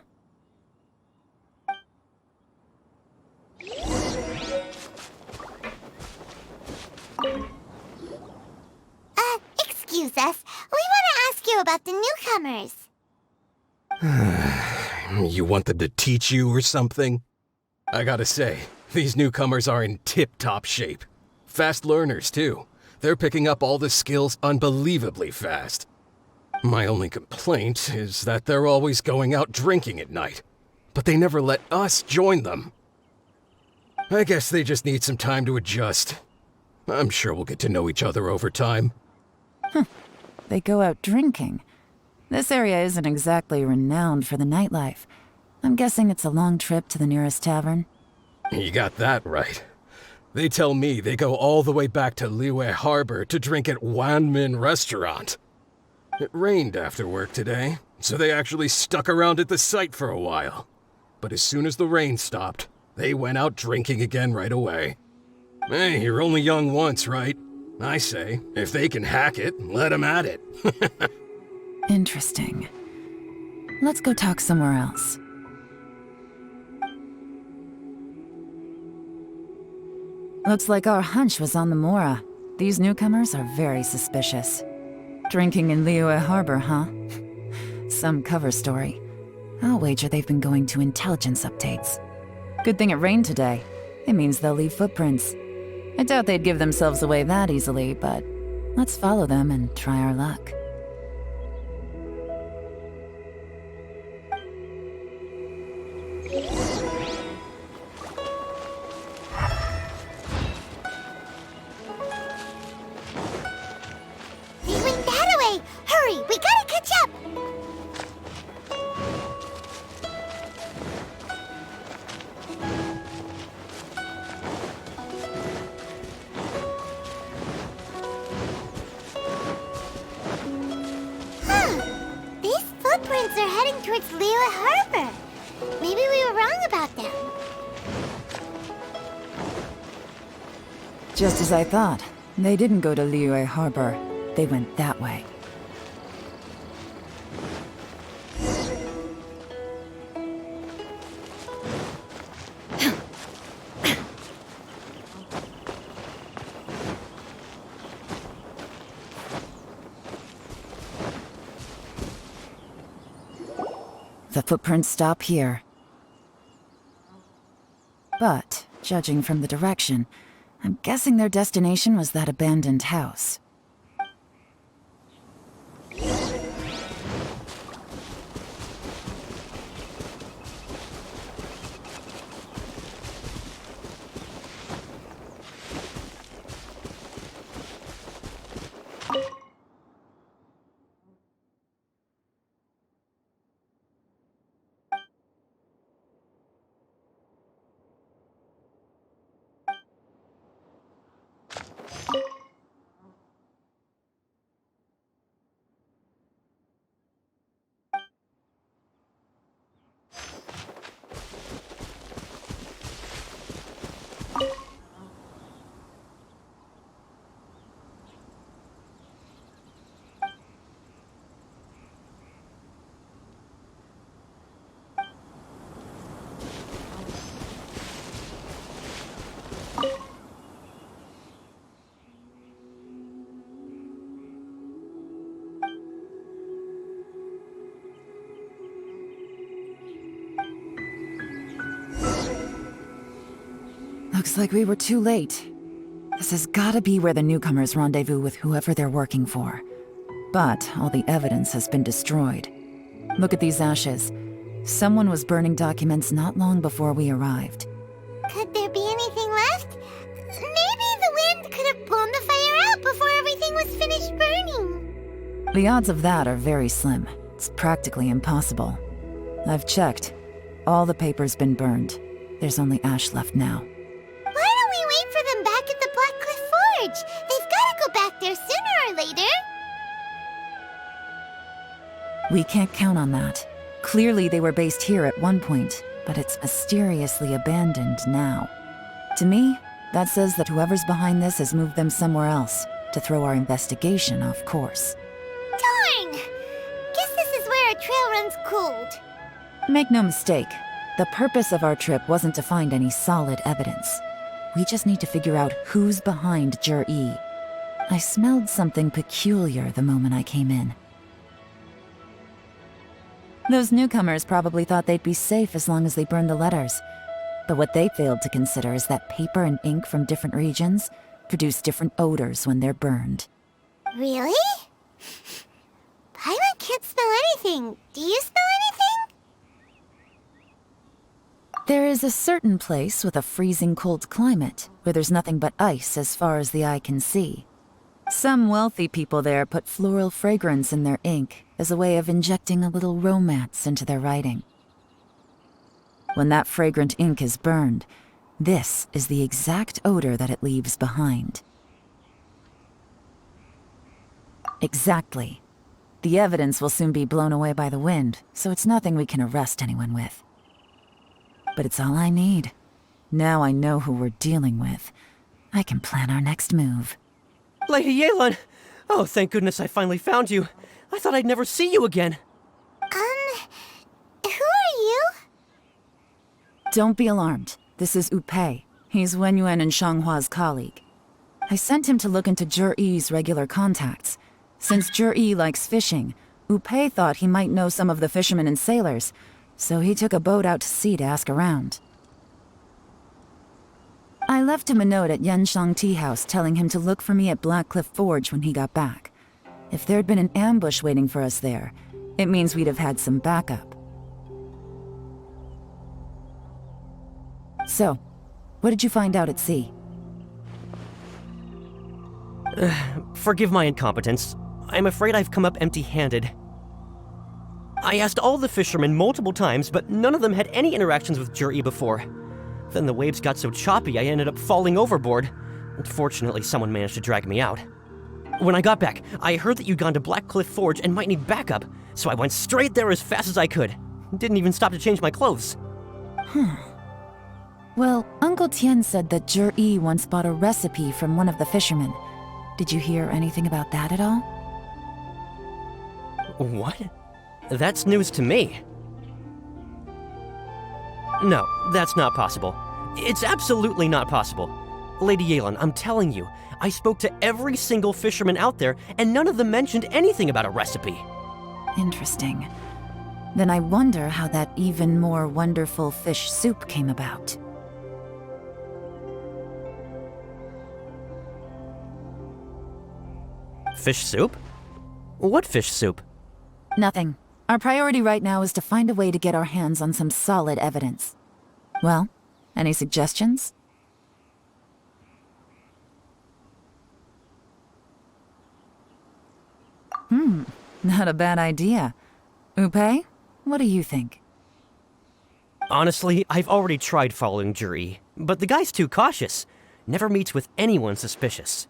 Excuse us. We want to ask you about the newcomers. You want them to teach you or something? I gotta say, these newcomers are in tip-top shape. Fast learners, too. They're picking up all the skills unbelievably fast. My only complaint is that they're always going out drinking at night. But they never let us join them. I guess they just need some time to adjust. I'm sure we'll get to know each other over time. They go out drinking. This area isn't exactly renowned for the nightlife. I'm guessing it's a long trip to the nearest tavern. You got that right. They tell me they go all the way back to Liyue Harbor to drink at Wanmin Restaurant. It rained after work today, so they actually stuck around at the site for a while. But as soon as the rain stopped, they went out drinking again right away. Hey, you're only young once, right? I say, if they can hack it, let them at it. Interesting. Let's go talk somewhere else. Looks like our hunch was on the Mora. These newcomers are very suspicious. Drinking in Liyue Harbor, huh? Some cover story. I'll wager they've been going to intelligence updates. Good thing it rained today. It means they'll leave footprints. I doubt they'd give themselves away that easily, but let's follow them and try our luck. They went that way! Hurry, we gotta catch up! These footprints are heading towards Liyue Harbor. Maybe we were wrong about them. Just as I thought. They didn't go to Liyue Harbor. They went that way. The footprints stop here. But, judging from the direction, I'm guessing their destination was that abandoned house. Looks like we were too late. This has gotta be where the newcomers rendezvous with whoever they're working for. But all the evidence has been destroyed. Look at these ashes. Someone was burning documents not long before we arrived. Could there be anything left? Maybe the wind could have blown the fire out before everything was finished burning. The odds of that are very slim. It's practically impossible. I've checked. All the paper's been burned. There's only ash left now. Why don't we wait for them back at the Black Cliff Forge? They've got to go back there sooner or later. We can't count on that. Clearly they were based here at one point, but it's mysteriously abandoned now. To me, that says that whoever's behind this has moved them somewhere else to throw our investigation off course. Darn! Guess this is where our trail runs cold. Make no mistake, the purpose of our trip wasn't to find any solid evidence. We just need to figure out who's behind Jur-E. I smelled something peculiar the moment I came in. Those newcomers probably thought they'd be safe as long as they burned the letters. But what they failed to consider is that paper and ink from different regions produce different odors when they're burned. Really? Paimon can't smell anything. Do you smell anything? There is a certain place with a freezing cold climate where there's nothing but ice as far as the eye can see. Some wealthy people there put floral fragrance in their ink as a way of injecting a little romance into their writing. When that fragrant ink is burned, this is the exact odor that it leaves behind. Exactly. The evidence will soon be blown away by the wind, so it's nothing we can arrest anyone with. But it's all I need. Now I know who we're dealing with. I can plan our next move. Lady Yelan! Oh, thank goodness I finally found you. I thought I'd never see you again. Who are you? Don't be alarmed. This is Upei. He's Wenyuan and Shanghua's colleague. I sent him to look into Jur-E's regular contacts. Since Jur-E likes fishing, Upei thought he might know some of the fishermen and sailors, so he took a boat out to sea to ask around. I left him a note at Yenshang Tea House telling him to look for me at Black Cliff Forge when he got back. If there'd been an ambush waiting for us there, it means we'd have had some backup. So, what did you find out at sea? Forgive my incompetence. I'm afraid I've come up empty-handed. I asked all the fishermen multiple times, but none of them had any interactions with Jur-E before. Then the waves got so choppy I ended up falling overboard. Fortunately, someone managed to drag me out. When I got back, I heard that you'd gone to Black Cliff Forge and might need backup, so I went straight there as fast as I could. Didn't even stop to change my clothes. Well, Uncle Tien said that Jur-E once bought a recipe from one of the fishermen. Did you hear anything about that at all? What? That's news to me. No, that's not possible. It's absolutely not possible. Lady Yelan, I'm telling you, I spoke to every single fisherman out there, and none of them mentioned anything about a recipe. Interesting. Then I wonder how that even more wonderful fish soup came about. Fish soup? What fish soup? Nothing. Our priority right now is to find a way to get our hands on some solid evidence. Well, any suggestions? Not a bad idea. Upei, what do you think? Honestly, I've already tried following Jur-E, but the guy's too cautious. Never meets with anyone suspicious.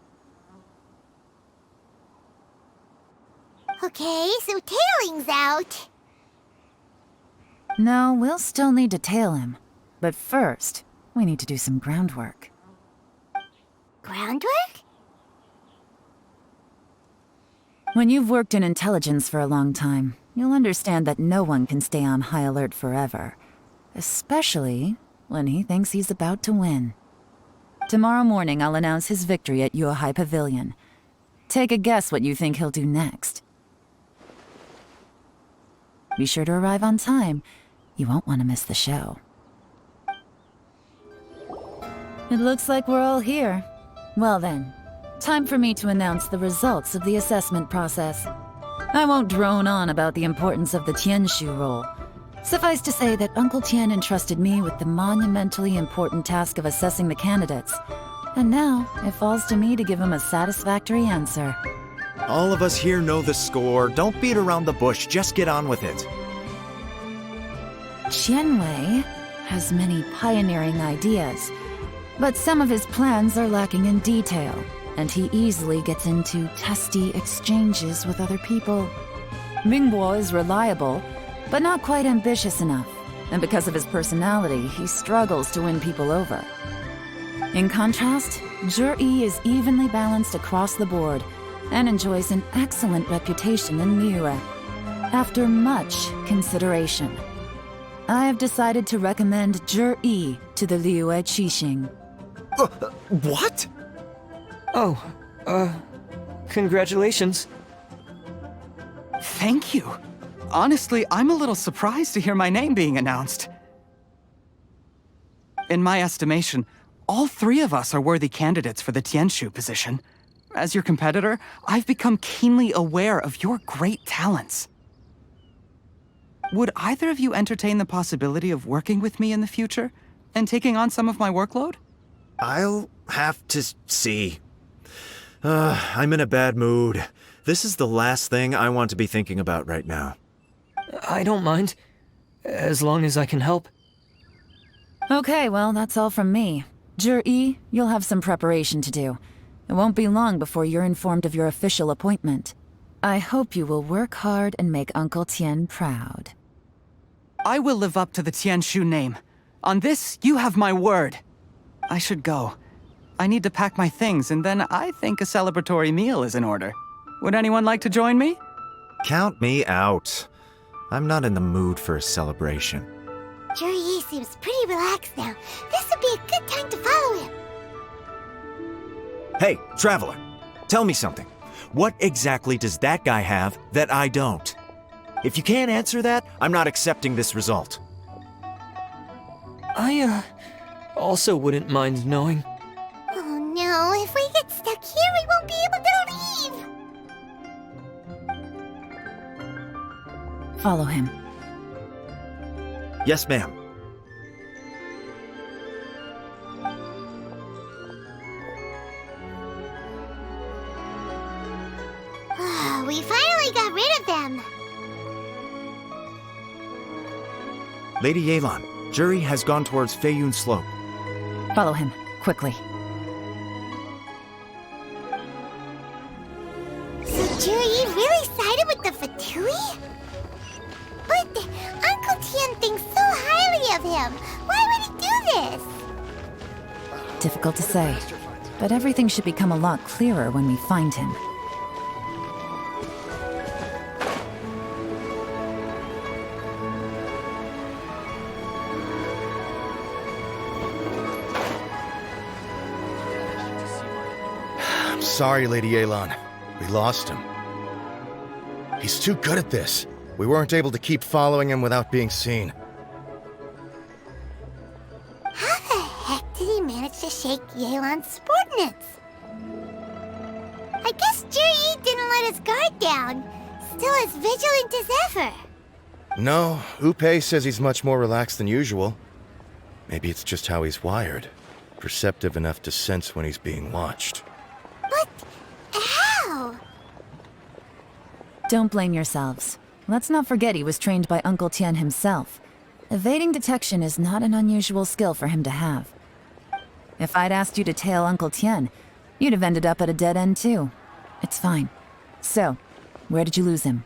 Okay, so tailing's out. No, we'll still need to tail him. But first, we need to do some groundwork. Groundwork? When you've worked in intelligence for a long time, you'll understand that no one can stay on high alert forever. Especially when he thinks he's about to win. Tomorrow morning, I'll announce his victory at Yuehai Pavilion. Take a guess what you think he'll do next. Be sure to arrive on time. You won't want to miss the show. It looks like we're all here. Well then, time for me to announce the results of the assessment process. I won't drone on about the importance of the Tianshu role. Suffice to say that Uncle Tian entrusted me with the monumentally important task of assessing the candidates. And now, it falls to me to give him a satisfactory answer. All of us here know the score. Don't beat around the bush, just get on with it. Qianwei has many pioneering ideas, but some of his plans are lacking in detail, and he easily gets into testy exchanges with other people. Mingbo is reliable, but not quite ambitious enough, and because of his personality, he struggles to win people over. In contrast, Zhi is evenly balanced across the board, and enjoys an excellent reputation in Liyue. After much consideration, I have decided to recommend Zhi to the Liyue Qixing. What? Oh, congratulations. Thank you. Honestly, I'm a little surprised to hear my name being announced. In my estimation, all three of us are worthy candidates for the Tianshu position. As your competitor, I've become keenly aware of your great talents. Would either of you entertain the possibility of working with me in the future and taking on some of my workload? I'll have to see. I'm in a bad mood. This is the last thing I want to be thinking about right now. I don't mind, as long as I can help. Okay, well, that's all from me. Zhi, you'll have some preparation to do. It won't be long before you're informed of your official appointment. I hope you will work hard and make Uncle Tian proud. I will live up to the Tianshu name. On this, you have my word. I should go. I need to pack my things, and then I think a celebratory meal is in order. Would anyone like to join me? Count me out. I'm not in the mood for a celebration. Zhi seems pretty relaxed now. This would be a good time to follow him. Hey, traveler, tell me something. What exactly does that guy have that I don't? If you can't answer that, I'm not accepting this result. I, also wouldn't mind knowing. Oh no, if we get stuck here, we won't be able to leave. Follow him. Yes, ma'am. We finally got rid of them. Lady Yelan, Zhi has gone towards Feiyun Slope. Follow him, quickly. So Zhi really sided with the Fatui? But Uncle Tian thinks so highly of him. Why would he do this? Difficult to say, but everything should become a lot clearer when we find him. Sorry, Lady Yelan. We lost him. He's too good at this. We weren't able to keep following him without being seen. How the heck did he manage to shake Yelan's subordinates? I guess Zhi didn't let his guard down. Still as vigilant as ever. No, Upei says he's much more relaxed than usual. Maybe it's just how he's wired. Perceptive enough to sense when he's being watched. But how? Don't blame yourselves. Let's not forget he was trained by Uncle Tian himself. Evading detection is not an unusual skill for him to have. If I'd asked you to tail Uncle Tian, you'd have ended up at a dead end too. It's fine. So, where did you lose him?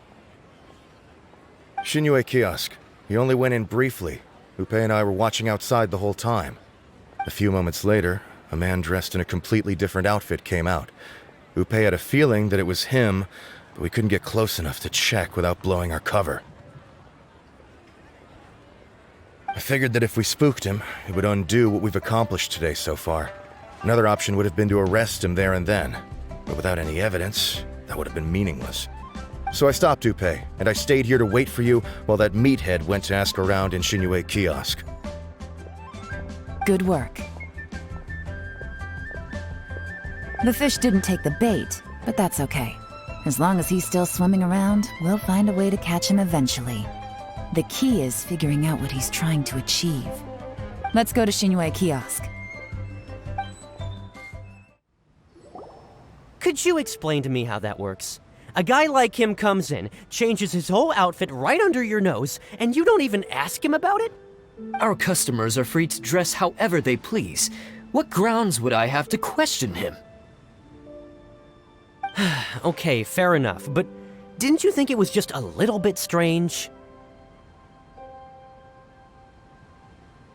Xinyue kiosk. He only went in briefly. Upei and I were watching outside the whole time. A few moments later, a man dressed in a completely different outfit came out. Upei had a feeling that it was him, but we couldn't get close enough to check without blowing our cover. I figured that if we spooked him, it would undo what we've accomplished today so far. Another option would have been to arrest him there and then, but without any evidence, that would have been meaningless. So I stopped Upei, and I stayed here to wait for you while that meathead went to ask around in Xinyue kiosk. Good work. The fish didn't take the bait, but that's okay. As long as he's still swimming around, we'll find a way to catch him eventually. The key is figuring out what he's trying to achieve. Let's go to Xinyue Kiosk. Could you explain to me how that works? A guy like him comes in, changes his whole outfit right under your nose, and you don't even ask him about it? Our customers are free to dress however they please. What grounds would I have to question him? Okay, fair enough, but didn't you think it was just a little bit strange?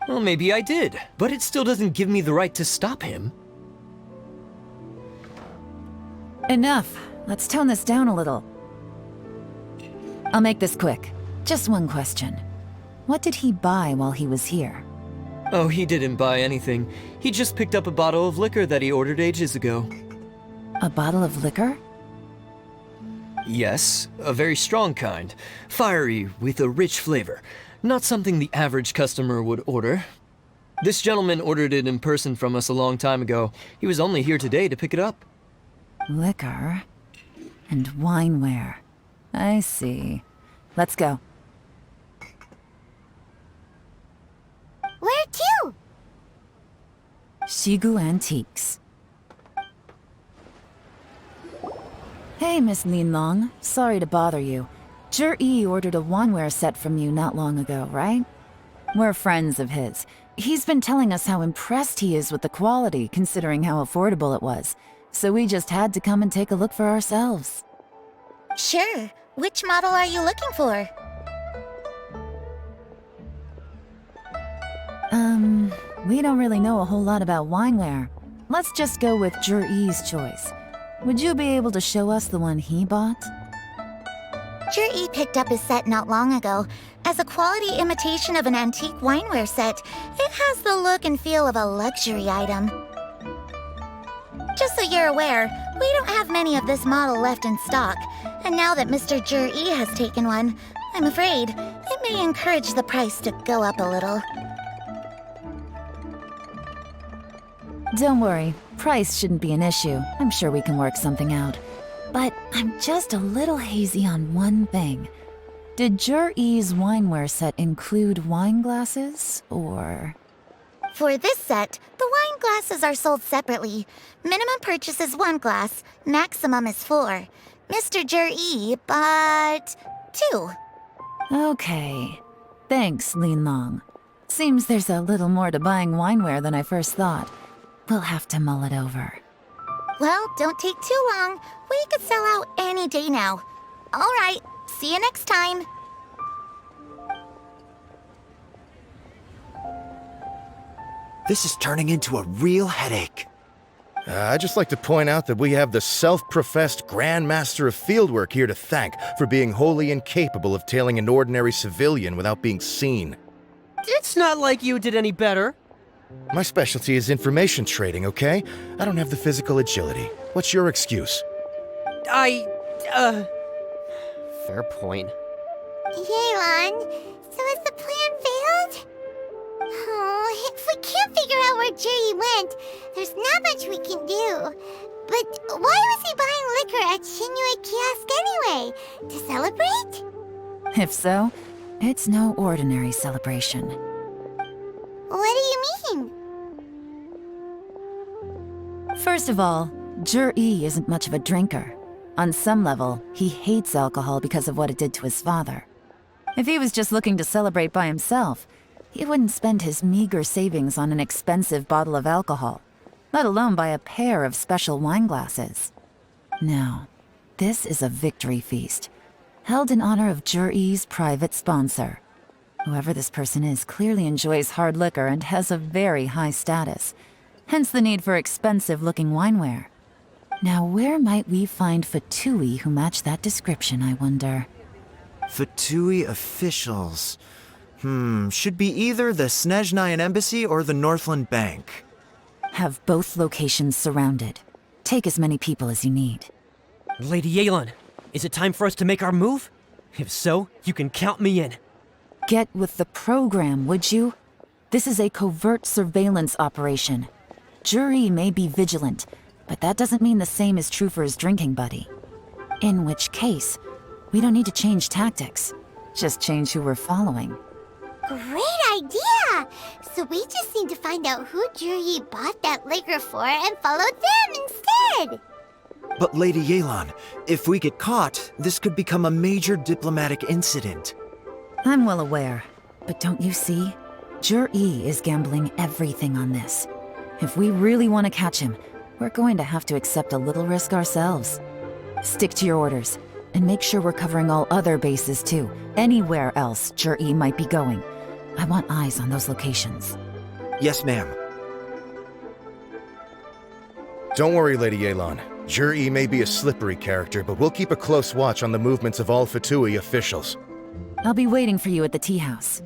Well, maybe I did, but it still doesn't give me the right to stop him. Enough. Let's tone this down a little. I'll make this quick. Just one question. What did he buy while he was here? Oh, he didn't buy anything. He just picked up a bottle of liquor that he ordered ages ago. A bottle of liquor? Yes, a very strong kind. Fiery, with a rich flavor. Not something the average customer would order. This gentleman ordered it in person from us a long time ago. He was only here today to pick it up. Liquor and wineware. I see. Let's go. Where to? Shigu Antiques. Hey, Miss Linlong. Sorry to bother you. Zhi ordered a wineware set from you not long ago, right? We're friends of his. He's been telling us how impressed he is with the quality, considering how affordable it was. So we just had to come and take a look for ourselves. Sure. Which model are you looking for? We don't really know a whole lot about wineware. Let's just go with Zhi's choice. Would you be able to show us the one he bought? Zhi picked up his set not long ago. As a quality imitation of an antique wineware set, it has the look and feel of a luxury item. Just so you're aware, we don't have many of this model left in stock, and now that Mr. Zhi has taken one, I'm afraid it may encourage the price to go up a little. Don't worry, price shouldn't be an issue. I'm sure we can work something out. But I'm just a little hazy on one thing. Did Zhi's wineware set include wine glasses, or...? For this set, the wine glasses are sold separately. Minimum purchase is 1 glass, maximum is 4. Mr. Zhi bought 2. Okay. Thanks, Linlong. Seems there's a little more to buying wineware than I first thought. We'll have to mull it over. Well, don't take too long. We could sell out any day now. All right, see you next time. This is turning into a real headache. I'd just like to point out that we have the self-professed Grand Master of Fieldwork here to thank for being wholly incapable of tailing an ordinary civilian without being seen. It's not like you did any better. My specialty is information trading, okay? I don't have the physical agility. What's your excuse? Fair point. Yelan, so has the plan failed? Oh, if we can't figure out where Jerry went, there's not much we can do. But why was he buying liquor at Xinyue Kiosk anyway? To celebrate? If so, it's no ordinary celebration. What do you mean? First of all, Zhi isn't much of a drinker. On some level, he hates alcohol because of what it did to his father. If he was just looking to celebrate by himself, he wouldn't spend his meager savings on an expensive bottle of alcohol, let alone buy a pair of special wine glasses. No, this is a victory feast, held in honor of Zhi's private sponsor. Whoever this person is clearly enjoys hard liquor and has a very high status, hence the need for expensive-looking wineware. Now, where might we find Fatui who match that description, I wonder? Fatui officials. Should be either the Snezhnayan Embassy or the Northland Bank. Have both locations surrounded. Take as many people as you need. Lady Yelan, is it time for us to make our move? If so, you can count me in. Get with the program, would you? This is a covert surveillance operation. Zhi may be vigilant, But that doesn't mean the same is true for his drinking buddy. In which case, we don't need to change tactics. Just change who we're following. Great idea! So we just need to find out who Juri bought that liquor for and follow them instead! But Lady Yelan, if we get caught, this could become a major diplomatic incident. I'm well aware, but don't you see? Juri is gambling everything on this. If we really want to catch him, we're going to have to accept a little risk ourselves. Stick to your orders, and make sure we're covering all other bases too. Anywhere else Juri might be going. I want eyes on those locations. Yes, ma'am. Don't worry, Lady Yelan. Juri may be a slippery character, but we'll keep a close watch on the movements of all Fatui officials. I'll be waiting for you at the tea house.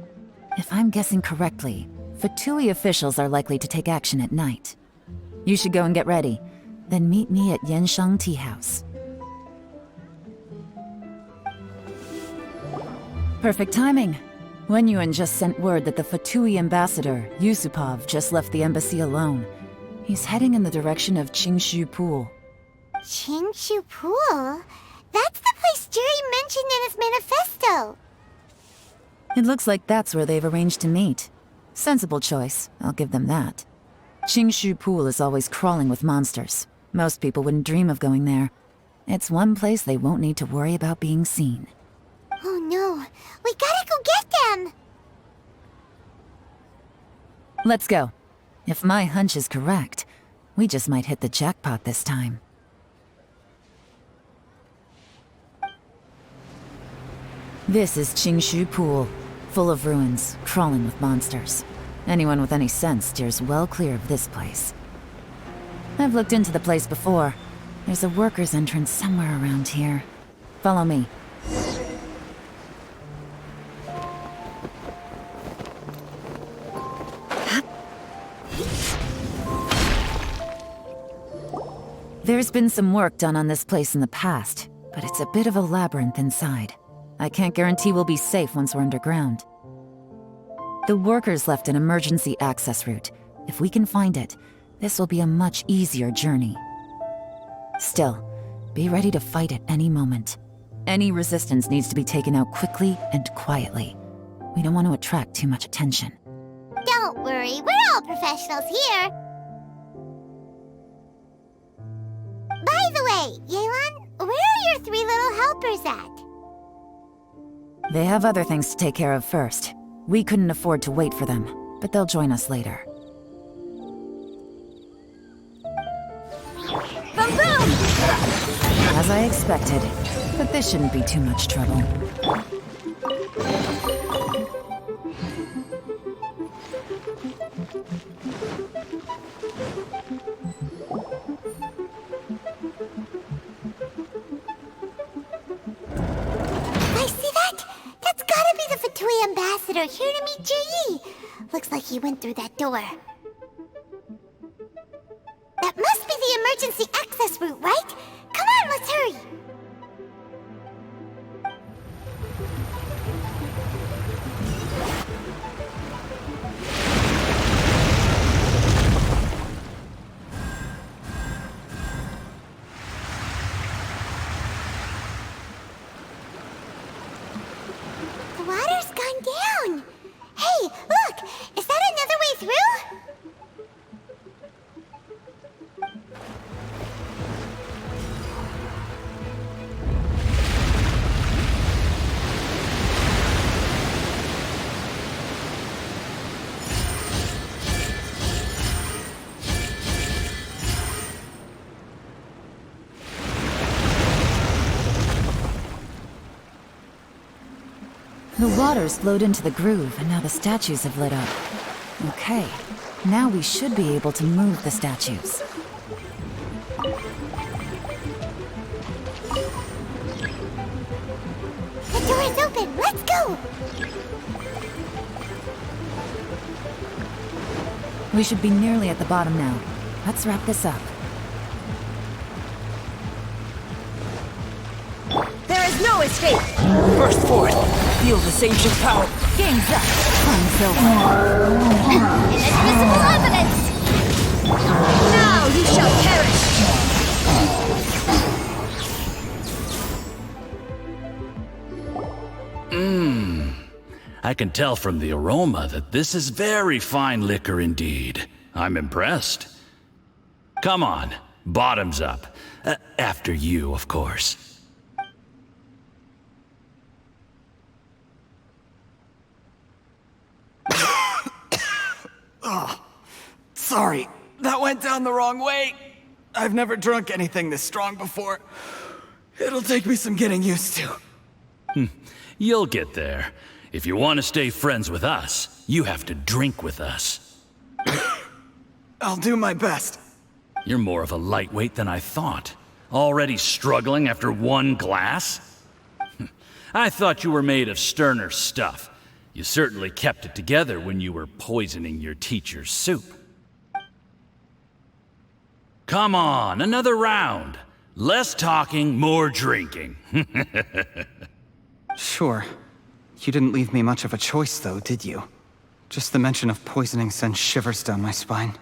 If I'm guessing correctly, Fatui officials are likely to take action at night. You should go and get ready. Then meet me at Yenshang Tea House. Perfect timing. Wenyuan just sent word that the Fatui ambassador, Yusupov, just left the embassy alone. He's heading in the direction of Qingshu Pool. Qingshu Pool? That's the place Juri mentioned in his manifesto! It looks like that's where they've arranged to meet. Sensible choice, I'll give them that. Qingshu Pool is always crawling with monsters. Most people wouldn't dream of going there. It's one place they won't need to worry about being seen. Oh no, we gotta go get them! Let's go. If my hunch is correct, we just might hit the jackpot this time. This is Qingshu Pool, full of ruins, crawling with monsters. Anyone with any sense steers well clear of this place. I've looked into the place before. There's a worker's entrance somewhere around here. Follow me. There's been some work done on this place in the past, but it's a bit of a labyrinth inside. I can't guarantee we'll be safe once we're underground. The workers left an emergency access route. If we can find it, this will be a much easier journey. Still, be ready to fight at any moment. Any resistance needs to be taken out quickly and quietly. We don't want to attract too much attention. Don't worry, we're all professionals here! By the way, Yelan, where are your 3 little helpers at? They have other things to take care of first. We couldn't afford to wait for them, but they'll join us later. Boom boom! As I expected, but this shouldn't be too much trouble. Ambassador here to meet Juri. Looks like he went through that door. That must be the emergency access route, right? Come on, let's hurry. The water's gone down. Hey, look! Is that another way through? The water's flowed into the groove, and now the statues have lit up. Okay, now we should be able to move the statues. The door is open. Let's go. We should be nearly at the bottom now. Let's wrap this up. There is no escape! Burst forward! Feel this ancient power! Gains up! Fine, Silver. Inadmissible evidence! Now you shall perish! I can tell from the aroma that this is very fine liquor indeed. I'm impressed. Come on, bottoms up. After you, of course. Oh, sorry. That went down the wrong way. I've never drunk anything this strong before. It'll take me some getting used to. You'll get there. If you want to stay friends with us, you have to drink with us. I'll do my best. You're more of a lightweight than I thought. Already struggling after one glass? I thought you were made of sterner stuff. You certainly kept it together when you were poisoning your teacher's soup. Come on, another round. Less talking, more drinking. Sure. You didn't leave me much of a choice, though, did you? Just the mention of poisoning sends shivers down my spine.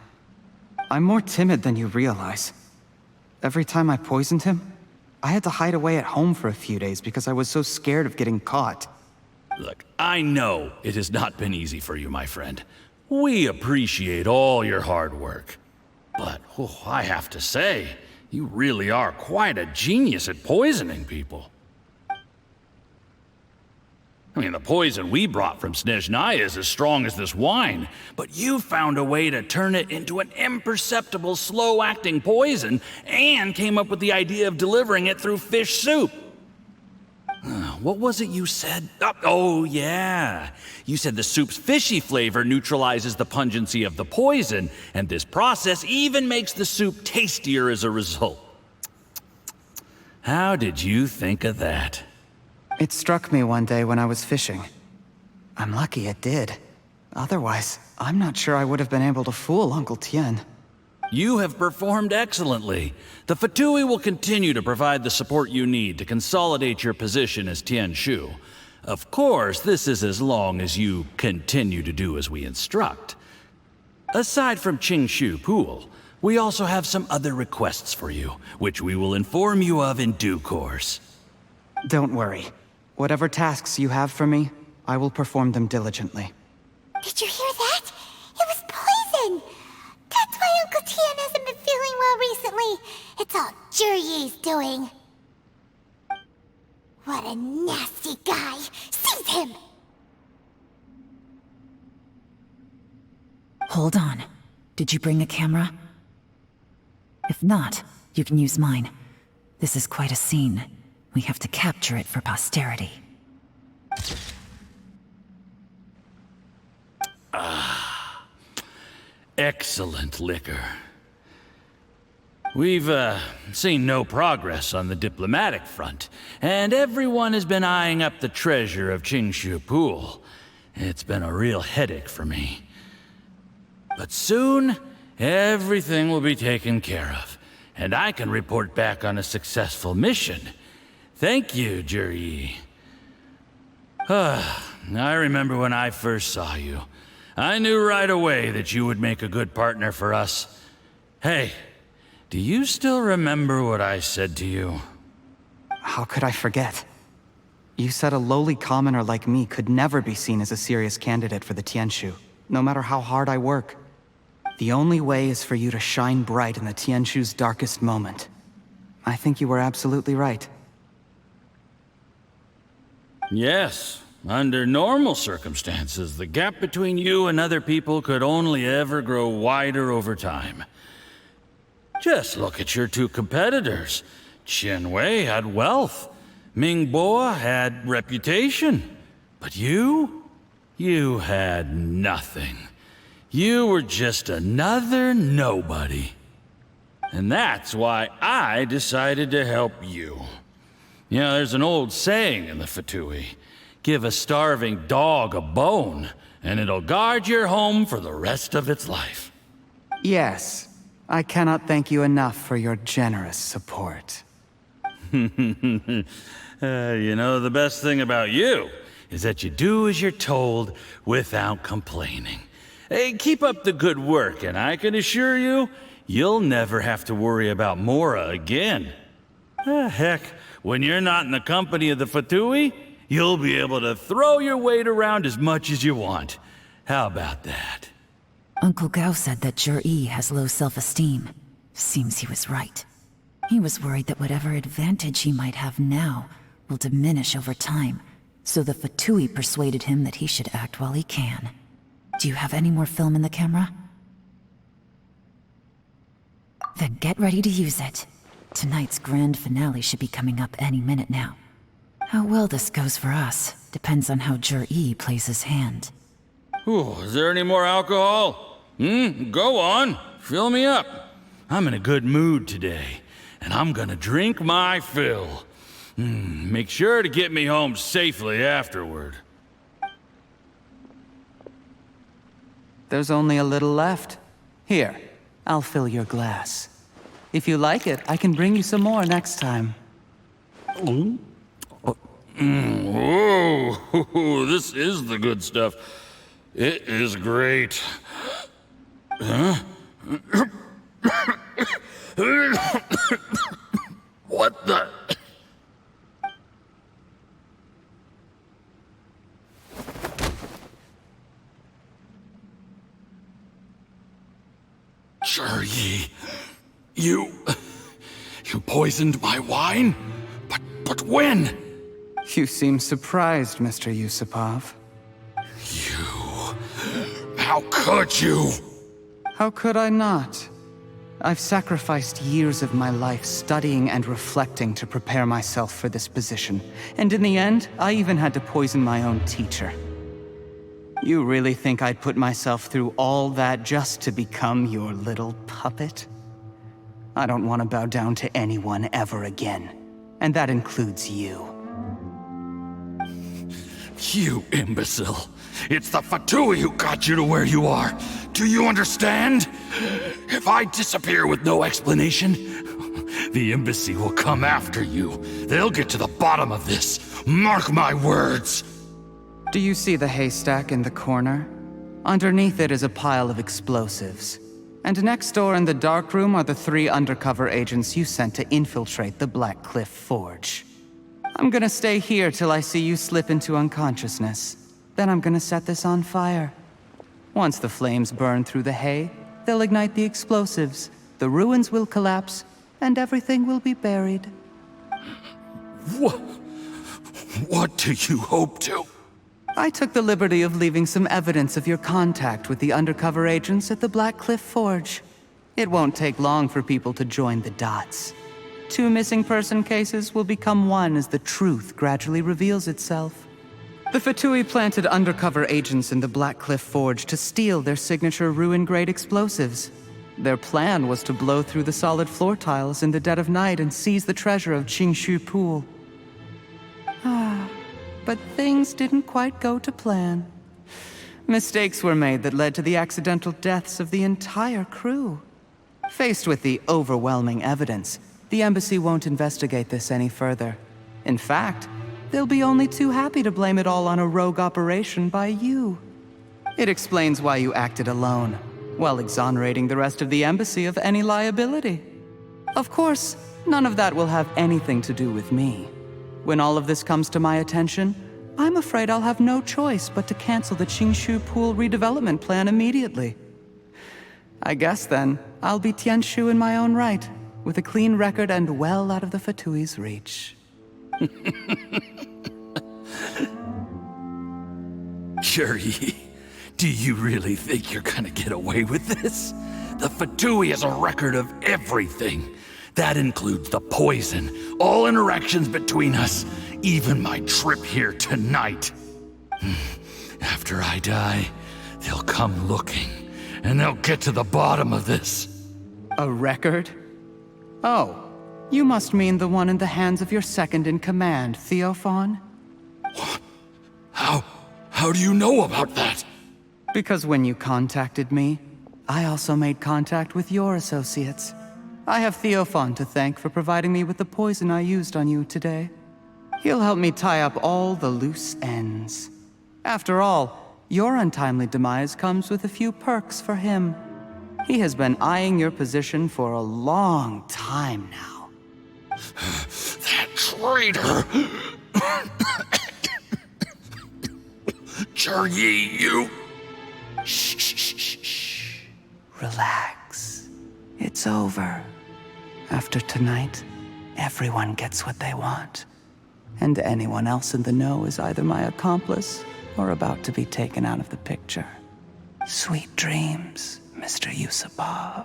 I'm more timid than you realize. Every time I poisoned him, I had to hide away at home for a few days because I was so scared of getting caught. Look, I know it has not been easy for you, my friend. We appreciate all your hard work. But, I have to say, you really are quite a genius at poisoning people. I mean, the poison we brought from Snezhnaya is as strong as this wine, but you found a way to turn it into an imperceptible, slow-acting poison, and came up with the idea of delivering it through fish soup. What was it you said? Oh, yeah. You said the soup's fishy flavor neutralizes the pungency of the poison, and this process even makes the soup tastier as a result. How did you think of that? It struck me one day when I was fishing. I'm lucky it did. Otherwise, I'm not sure I would have been able to fool Uncle Tien. You have performed excellently. The Fatui will continue to provide the support you need to consolidate your position as Tien Shu. Of course, this is as long as you continue to do as we instruct. Aside from Qingshu Pool, we also have some other requests for you, which we will inform you of in due course. Don't worry. Whatever tasks you have for me, I will perform them diligently. Did you hear that? It was poison! That's why Uncle Tien hasn't been feeling well recently. It's all Jurye's doing. What a nasty guy! Seize him! Hold on. Did you bring a camera? If not, you can use mine. This is quite a scene. We have to capture it for posterity. Excellent liquor. We've, seen no progress on the diplomatic front, and everyone has been eyeing up the treasure of Qingshu Pool. It's been a real headache for me. But soon, everything will be taken care of, and I can report back on a successful mission. Thank you, Jurye. I remember when I first saw you. I knew right away that you would make a good partner for us. Hey, do you still remember what I said to you? How could I forget? You said a lowly commoner like me could never be seen as a serious candidate for the Tianshu, no matter how hard I work. The only way is for you to shine bright in the Tianshu's darkest moment. I think you were absolutely right. Yes. Under normal circumstances, the gap between you and other people could only ever grow wider over time. Just look at your two competitors. Qianwei had wealth. Mingbo had reputation. But you had nothing. You were just another nobody. And that's why I decided to help you. You know, there's an old saying in the Fatui. Give a starving dog a bone, and it'll guard your home for the rest of its life. Yes. I cannot thank you enough for your generous support. You know, the best thing about you is that you do as you're told without complaining. Hey, keep up the good work, and I can assure you, you'll never have to worry about Mora again. Heck, when you're not in the company of the Fatui, You'll be able to throw your weight around as much as you want. How about that? Uncle Gao said that Jur-E has low self-esteem. Seems he was right. He was worried that whatever advantage he might have now will diminish over time, so the Fatui persuaded him that he should act while he can. Do you have any more film in the camera? Then get ready to use it. Tonight's grand finale should be coming up any minute now. How well this goes for us depends on how Jur-E plays his hand. Ooh, is there any more alcohol? Go on. Fill me up. I'm in a good mood today, and I'm gonna drink my fill. Make sure to get me home safely afterward. There's only a little left. Here, I'll fill your glass. If you like it, I can bring you some more next time. Whoa, this is the good stuff. It is great. Huh? What the? Jur-E, you poisoned my wine? But when? You seem surprised, Mr. Yusupov. How could you? How could I not? I've sacrificed years of my life studying and reflecting to prepare myself for this position. And in the end, I even had to poison my own teacher. You really think I'd put myself through all that just to become your little puppet? I don't want to bow down to anyone ever again. And that includes you. You imbecile. It's the Fatui who got you to where you are. Do you understand? If I disappear with no explanation, the embassy will come after you. They'll get to the bottom of this. Mark my words. Do you see the haystack in the corner? Underneath it is a pile of explosives. And next door in the dark room are the 3 undercover agents you sent to infiltrate the Black Cliff Forge. I'm gonna stay here till I see you slip into unconsciousness. Then I'm gonna set this on fire. Once the flames burn through the hay, they'll ignite the explosives, the ruins will collapse, and everything will be buried. What do you hope to? I took the liberty of leaving some evidence of your contact with the undercover agents at the Black Cliff Forge. It won't take long for people to join the dots. 2 missing person cases will become one as the truth gradually reveals itself. The Fatui planted undercover agents in the Black Cliff Forge to steal their signature ruin-grade explosives. Their plan was to blow through the solid floor tiles in the dead of night and seize the treasure of Qingshu Pool. But things didn't quite go to plan. Mistakes were made that led to the accidental deaths of the entire crew. Faced with the overwhelming evidence, the embassy won't investigate this any further. In fact, they'll be only too happy to blame it all on a rogue operation by you. It explains why you acted alone, while exonerating the rest of the embassy of any liability. Of course, none of that will have anything to do with me. When all of this comes to my attention, I'm afraid I'll have no choice but to cancel the Qingshu Pool redevelopment plan immediately. I guess then, I'll be Tianshu in my own right, with a clean record and well out of the Fatui's reach. Jur-E, do you really think you're gonna get away with this? The Fatui has a record of everything. That includes the poison, all interactions between us, even my trip here tonight. After I die, they'll come looking, and they'll get to the bottom of this. A record? Oh, you must mean the one in the hands of your second-in-command, Theophan? How do you know about that? Because when you contacted me, I also made contact with your associates. I have Theophan to thank for providing me with the poison I used on you today. He'll help me tie up all the loose ends. After all, your untimely demise comes with a few perks for him. He has been eyeing your position for a long time now. That traitor! Zhuryi, you... Shh, shh, shh, shh, shh. Relax. It's over. After tonight, everyone gets what they want. And anyone else in the know is either my accomplice or about to be taken out of the picture. Sweet dreams, Mr. Yusupov.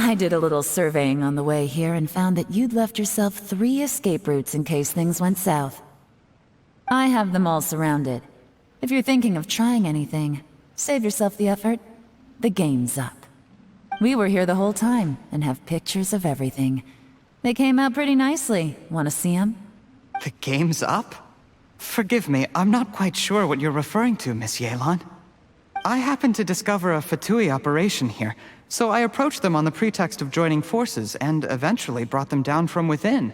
I did a little surveying on the way here and found that you'd left yourself 3 escape routes in case things went south. I have them all surrounded. If you're thinking of trying anything, save yourself the effort. The game's up. We were here the whole time and have pictures of everything. They came out pretty nicely. Want to see them? The game's up? Forgive me, I'm not quite sure what you're referring to, Miss Yelan. I happened to discover a Fatui operation here, so I approached them on the pretext of joining forces and eventually brought them down from within.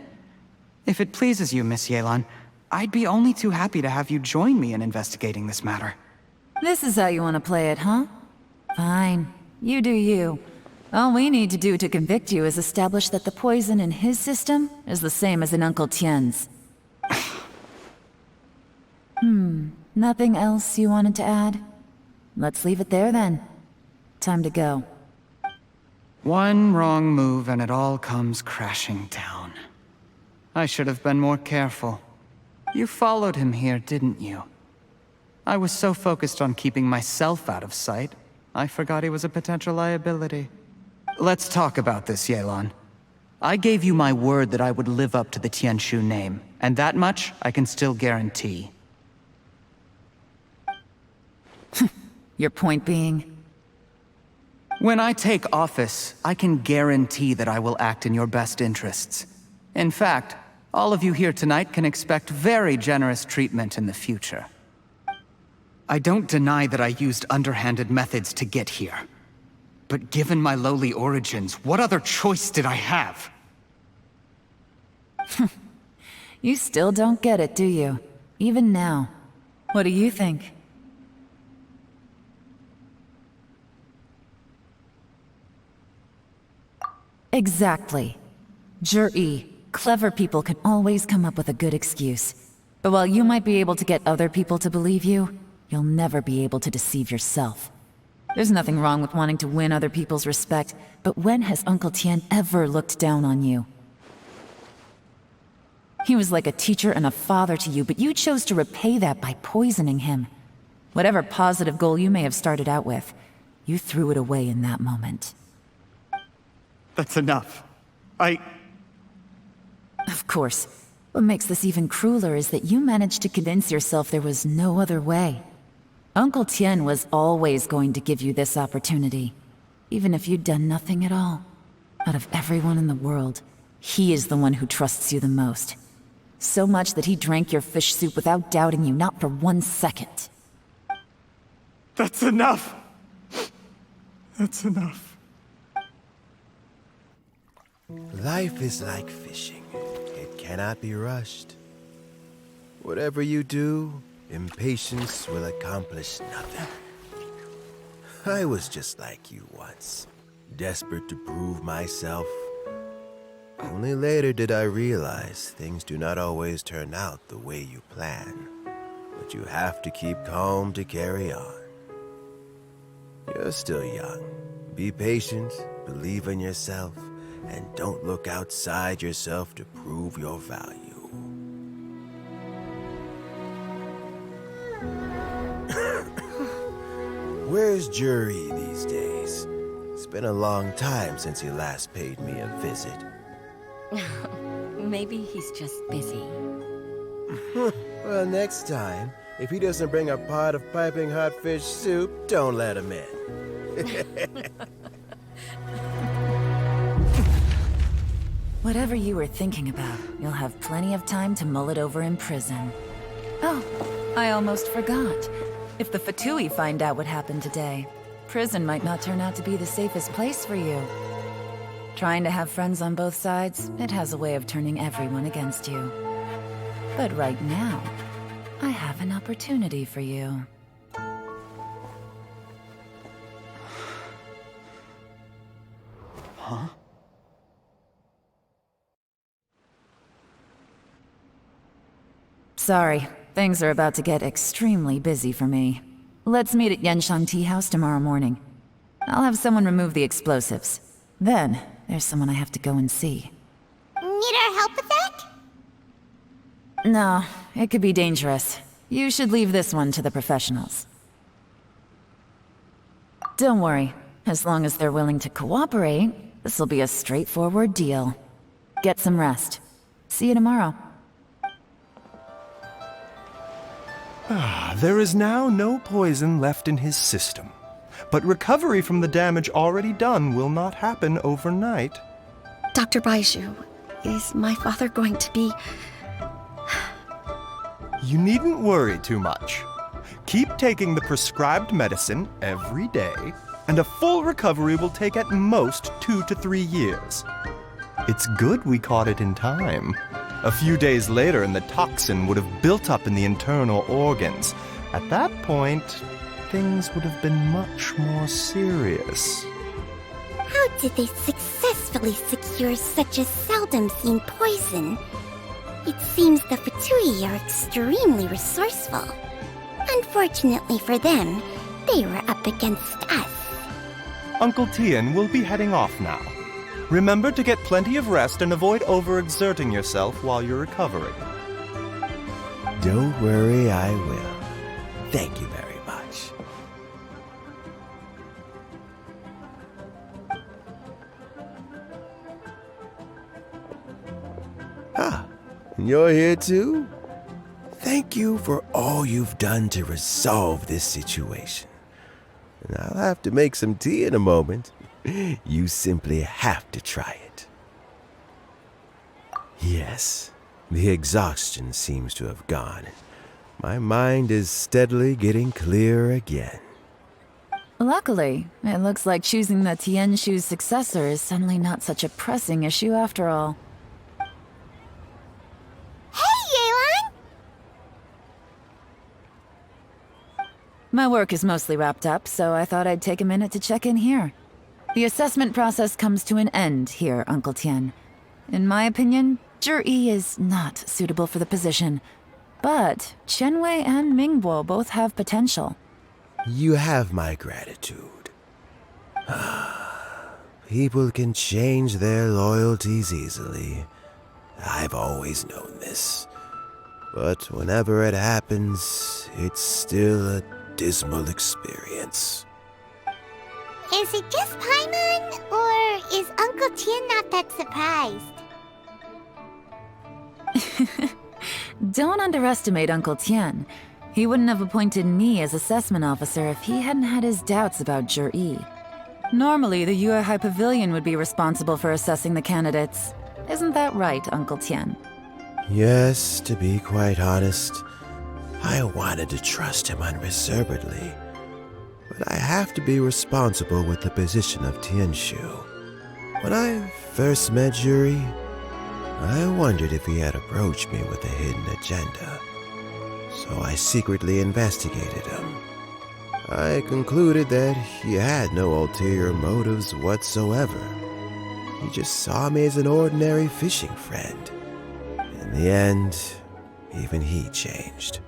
If it pleases you, Miss Yelan, I'd be only too happy to have you join me in investigating this matter. This is how you want to play it, huh? Fine. You do you. All we need to do to convict you is establish that the poison in his system is the same as in Uncle Tien's. Nothing else you wanted to add? Let's leave it there then. Time to go. One wrong move and it all comes crashing down. I should have been more careful. You followed him here, didn't you? I was so focused on keeping myself out of sight, I forgot he was a potential liability. Let's talk about this, Yelan. I gave you my word that I would live up to the Tianshu name, and that much I can still guarantee. Your point being? When I take office, I can guarantee that I will act in your best interests. In fact, all of you here tonight can expect very generous treatment in the future. I don't deny that I used underhanded methods to get here. But given my lowly origins, what other choice did I have? You still don't get it, do you? Even now. What do you think? Exactly. Jur-E, clever people can always come up with a good excuse. But while you might be able to get other people to believe you, you'll never be able to deceive yourself. There's nothing wrong with wanting to win other people's respect, but when has Uncle Tien ever looked down on you? He was like a teacher and a father to you, but you chose to repay that by poisoning him. Whatever positive goal you may have started out with, you threw it away in that moment. That's enough. Of course. What makes this even crueler is that you managed to convince yourself there was no other way. Uncle Tien was always going to give you this opportunity, even if you'd done nothing at all. Out of everyone in the world, he is the one who trusts you the most. So much that he drank your fish soup without doubting you, not for 1 second. That's enough! That's enough. Life is like fishing. It cannot be rushed. Whatever you do, impatience will accomplish nothing. I was just like you once, desperate to prove myself. Only later did I realize things do not always turn out the way you plan, but you have to keep calm to carry on. You're still young. Be patient, believe in yourself, and don't look outside yourself to prove your value. Where's Jur-E these days? It's been a long time since he last paid me a visit. Maybe he's just busy. Well, next time, if he doesn't bring a pot of piping hot fish soup, don't let him in. Whatever you were thinking about, you'll have plenty of time to mull it over in prison. Oh, I almost forgot. If the Fatui find out what happened today, prison might not turn out to be the safest place for you. Trying to have friends on both sides, it has a way of turning everyone against you. But right now, I have an opportunity for you. Huh? Sorry, things are about to get extremely busy for me. Let's meet at Yenshan Tea House tomorrow morning. I'll have someone remove the explosives. Then, there's someone I have to go and see. Need our help with that? No, it could be dangerous. You should leave this one to the professionals. Don't worry. As long as they're willing to cooperate, this'll be a straightforward deal. Get some rest. See you tomorrow. There is now no poison left in his system. But recovery from the damage already done will not happen overnight. Dr. Baiju, is my father going to be... You needn't worry too much. Keep taking the prescribed medicine every day, and a full recovery will take at most 2 to 3 years. It's good we caught it in time. A few days later, and the toxin would have built up in the internal organs. At that point, things would have been much more serious. How did they successfully secure such a seldom-seen poison? It seems the Fatui are extremely resourceful. Unfortunately for them, they were up against us. Uncle Tian will be heading off now. Remember to get plenty of rest and avoid overexerting yourself while you're recovering. Don't worry, I will. Thank you very much. Ah, you're here too? Thank you for all you've done to resolve this situation. And I'll have to make some tea in a moment. You simply have to try it. Yes, the exhaustion seems to have gone. My mind is steadily getting clearer again. Luckily, it looks like choosing the Tianshu's successor is suddenly not such a pressing issue after all. Hey, Yelan! My work is mostly wrapped up, so I thought I'd take a minute to check in here. The assessment process comes to an end here, Uncle Tian. In my opinion, Zhi is not suitable for the position. But Qianwei and Mingbo both have potential. You have my gratitude. People can change their loyalties easily. I've always known this. But whenever it happens, it's still a dismal experience. Is it just Paimon, or is Uncle Tian not that surprised? Don't underestimate Uncle Tian. He wouldn't have appointed me as assessment officer if he hadn't had his doubts about Zhi. Normally, the Yue High Pavilion would be responsible for assessing the candidates. Isn't that right, Uncle Tian? Yes, to be quite honest, I wanted to trust him unreservedly. But I have to be responsible with the position of Tianshu. When I first met Zhi, I wondered if he had approached me with a hidden agenda. So I secretly investigated him. I concluded that he had no ulterior motives whatsoever. He just saw me as an ordinary fishing friend. In the end, even he changed.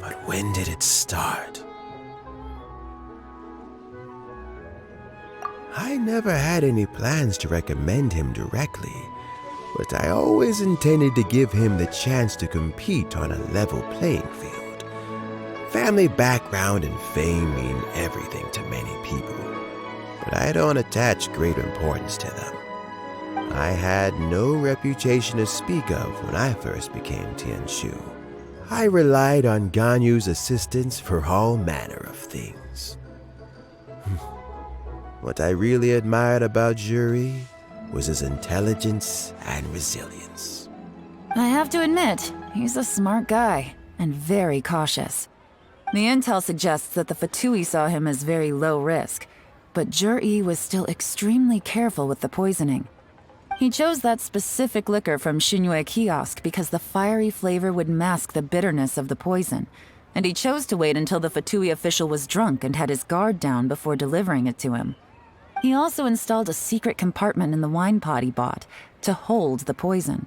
But when did it start? I never had any plans to recommend him directly, but I always intended to give him the chance to compete on a level playing field. Family background and fame mean everything to many people, but I don't attach great importance to them. I had no reputation to speak of when I first became Tianshu. I relied on Ganyu's assistance for all manner of things. What I really admired about Zhi was his intelligence and resilience. I have to admit, he's a smart guy. and very cautious. The intel suggests that the Fatui saw him as very low risk, but Jur-E was still extremely careful with the poisoning. He chose that specific liquor from Xinyue Kiosk because the fiery flavor would mask the bitterness of the poison, and he chose to wait until the Fatui official was drunk and had his guard down before delivering it to him. He also installed a secret compartment in the wine pot he bought to hold the poison.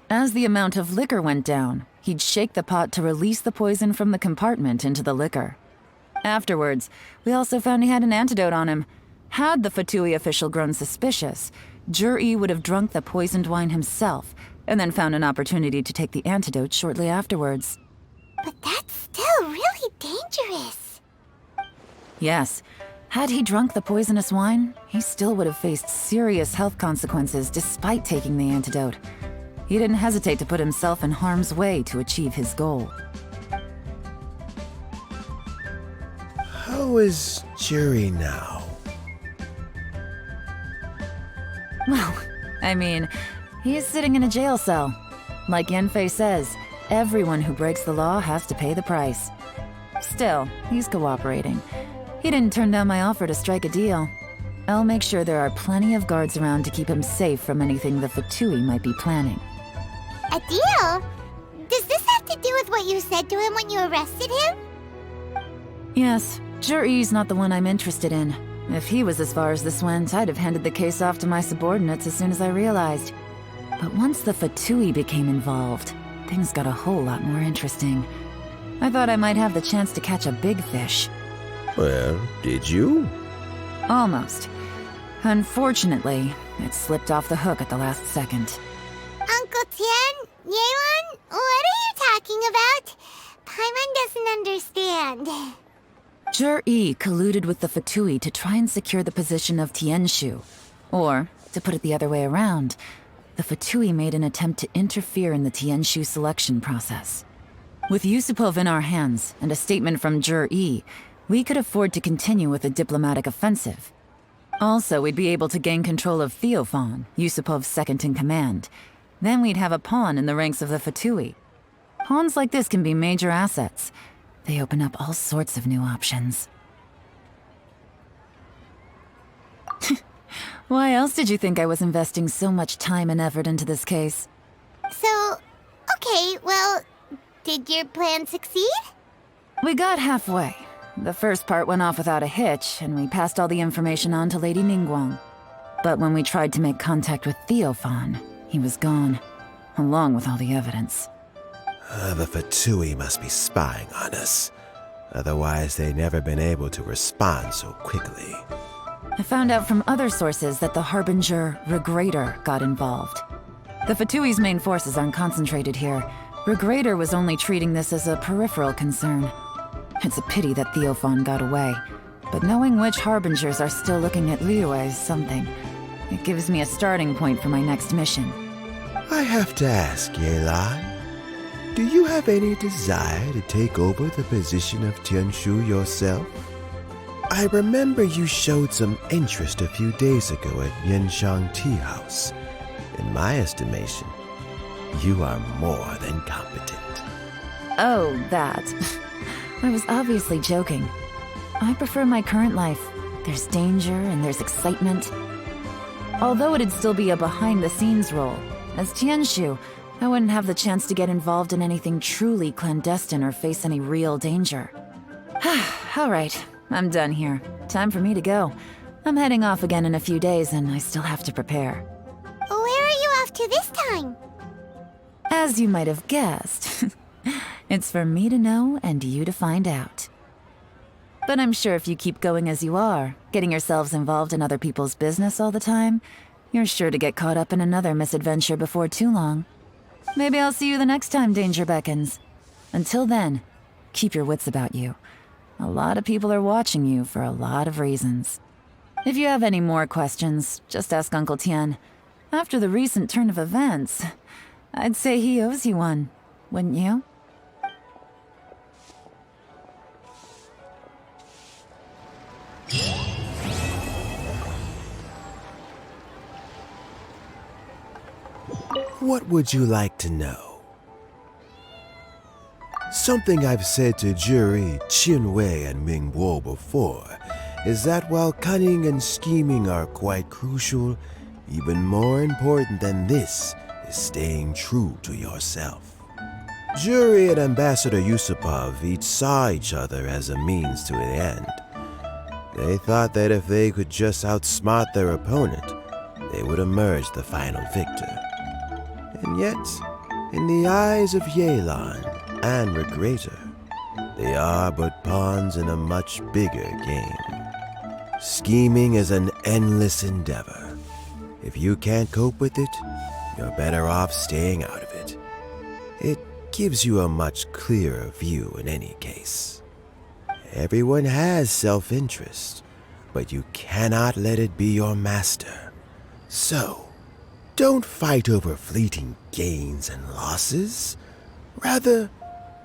As the amount of liquor went down, he'd shake the pot to release the poison from the compartment into the liquor. Afterwards, we also found he had an antidote on him. Had the Fatui official grown suspicious, Jur-E would have drunk the poisoned wine himself, and then found an opportunity to take the antidote shortly afterwards. But that's still really dangerous. Yes, had he drunk the poisonous wine, he still would have faced serious health consequences despite taking the antidote. He didn't hesitate to put himself in harm's way to achieve his goal. How is Juri now? Well, I mean, he's sitting in a jail cell. Like Yanfei says, everyone who breaks the law has to pay the price. Still, he's cooperating. He didn't turn down my offer to strike a deal. I'll make sure there are plenty of guards around to keep him safe from anything the Fatui might be planning. A deal? Does this have to do with what you said to him when you arrested him? Yes, Jur-E's not the one I'm interested in. If he was as far as this went, I'd have handed the case off to my subordinates as soon as I realized. But once the Fatui became involved, things got a whole lot more interesting. I thought I might have the chance to catch a big fish. Well, did you? Almost. Unfortunately, it slipped off the hook at the last second. Uncle Tian, Yelan, what are you talking about? Paimon doesn't understand. Jur-E colluded with the Fatui to try and secure the position of Tianshu. Or, to put it the other way around, the Fatui made an attempt to interfere in the Tianshu selection process. With Yusupov in our hands and a statement from Jur-E, we could afford to continue with a diplomatic offensive. Also, we'd be able to gain control of Theophan, Yusupov's second-in-command. Then we'd have a pawn in the ranks of the Fatui. Pawns like this can be major assets. They open up all sorts of new options. Why else did you think I was investing so much time and effort into this case? So, okay, well, did your plan succeed? We got halfway. The first part went off without a hitch, and we passed all the information on to Lady Ningguang. But when we tried to make contact with Theophan, he was gone, along with all the evidence. The Fatui must be spying on us. Otherwise, they'd never been able to respond so quickly. I found out from other sources that the Harbinger, Regrator, got involved. The Fatui's main forces aren't concentrated here. Regrator was only treating this as a peripheral concern. It's a pity that Theophan got away, but knowing which Harbingers are still looking at Liyue is something. It gives me a starting point for my next mission. I have to ask, Yelan, do you have any desire to take over the position of Tianshu yourself? I remember you showed some interest a few days ago at Yanshang Tea House. In my estimation, you are more than competent. Oh, that. I was obviously joking. I prefer my current life. There's danger and there's excitement. Although it'd still be a behind-the-scenes role, as Tianshu, I wouldn't have the chance to get involved in anything truly clandestine or face any real danger. All right, I'm done here. Time for me to go. I'm heading off again in a few days, and I still have to prepare. Where are you off to this time? As you might have guessed, it's for me to know and you to find out. But I'm sure if you keep going as you are, getting yourselves involved in other people's business all the time, you're sure to get caught up in another misadventure before too long. Maybe I'll see you the next time danger beckons. Until then, keep your wits about you. A lot of people are watching you for a lot of reasons. If you have any more questions, just ask Uncle Tian. After the recent turn of events, I'd say he owes you one, wouldn't you? What would you like to know? Something I've said to Jury, Qinwei, and Mingguo before is that while cunning and scheming are quite crucial, even more important than this is staying true to yourself. Jury and Ambassador Yusupov each saw each other as a means to an end. They thought that if they could just outsmart their opponent, they would emerge the final victor. And yet, in the eyes of Yelan and Regrator, they are but pawns in a much bigger game. Scheming is an endless endeavor. If you can't cope with it, you're better off staying out of it. It gives you a much clearer view in any case. Everyone has self-interest, but you cannot let it be your master. So, don't fight over fleeting gains and losses. Rather,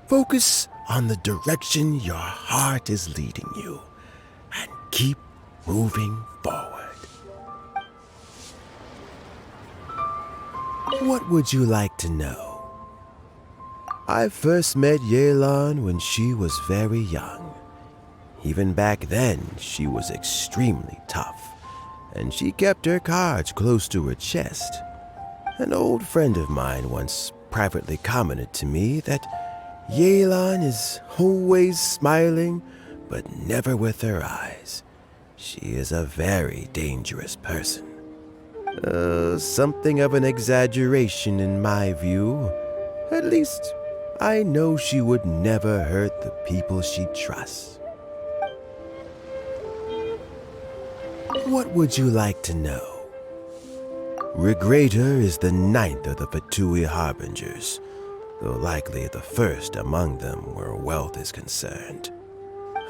focus on the direction your heart is leading you, and keep moving forward. What would you like to know? I first met Yelan when she was very young. Even back then, she was extremely tough, and she kept her cards close to her chest. An old friend of mine once privately commented to me that Yelan is always smiling, but never with her eyes. She is a very dangerous person. Something of an exaggeration in my view. At least, I know she would never hurt the people she trusts. What would you like to know? Regrator is the 9th of the Fatui Harbingers, though likely the first among them where wealth is concerned.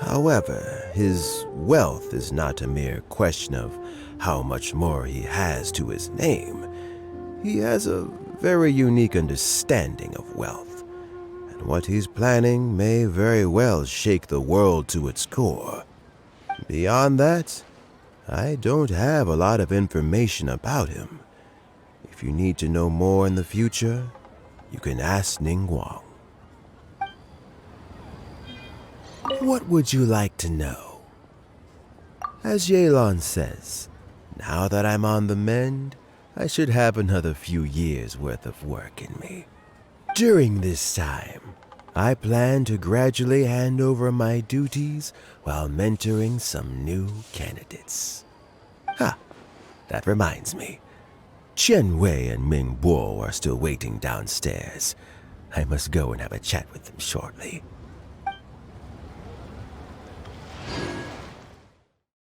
However, his wealth is not a mere question of how much more he has to his name. He has a very unique understanding of wealth, and what he's planning may very well shake the world to its core. Beyond that, I don't have a lot of information about him. If you need to know more in the future, you can ask Ning Guang. What would you like to know? As Yelan says, now that I'm on the mend, I should have another few years' worth of work in me. During this time, I plan to gradually hand over my duties while mentoring some new candidates. That reminds me. Qianwei and Mingguo are still waiting downstairs. I must go and have a chat with them shortly.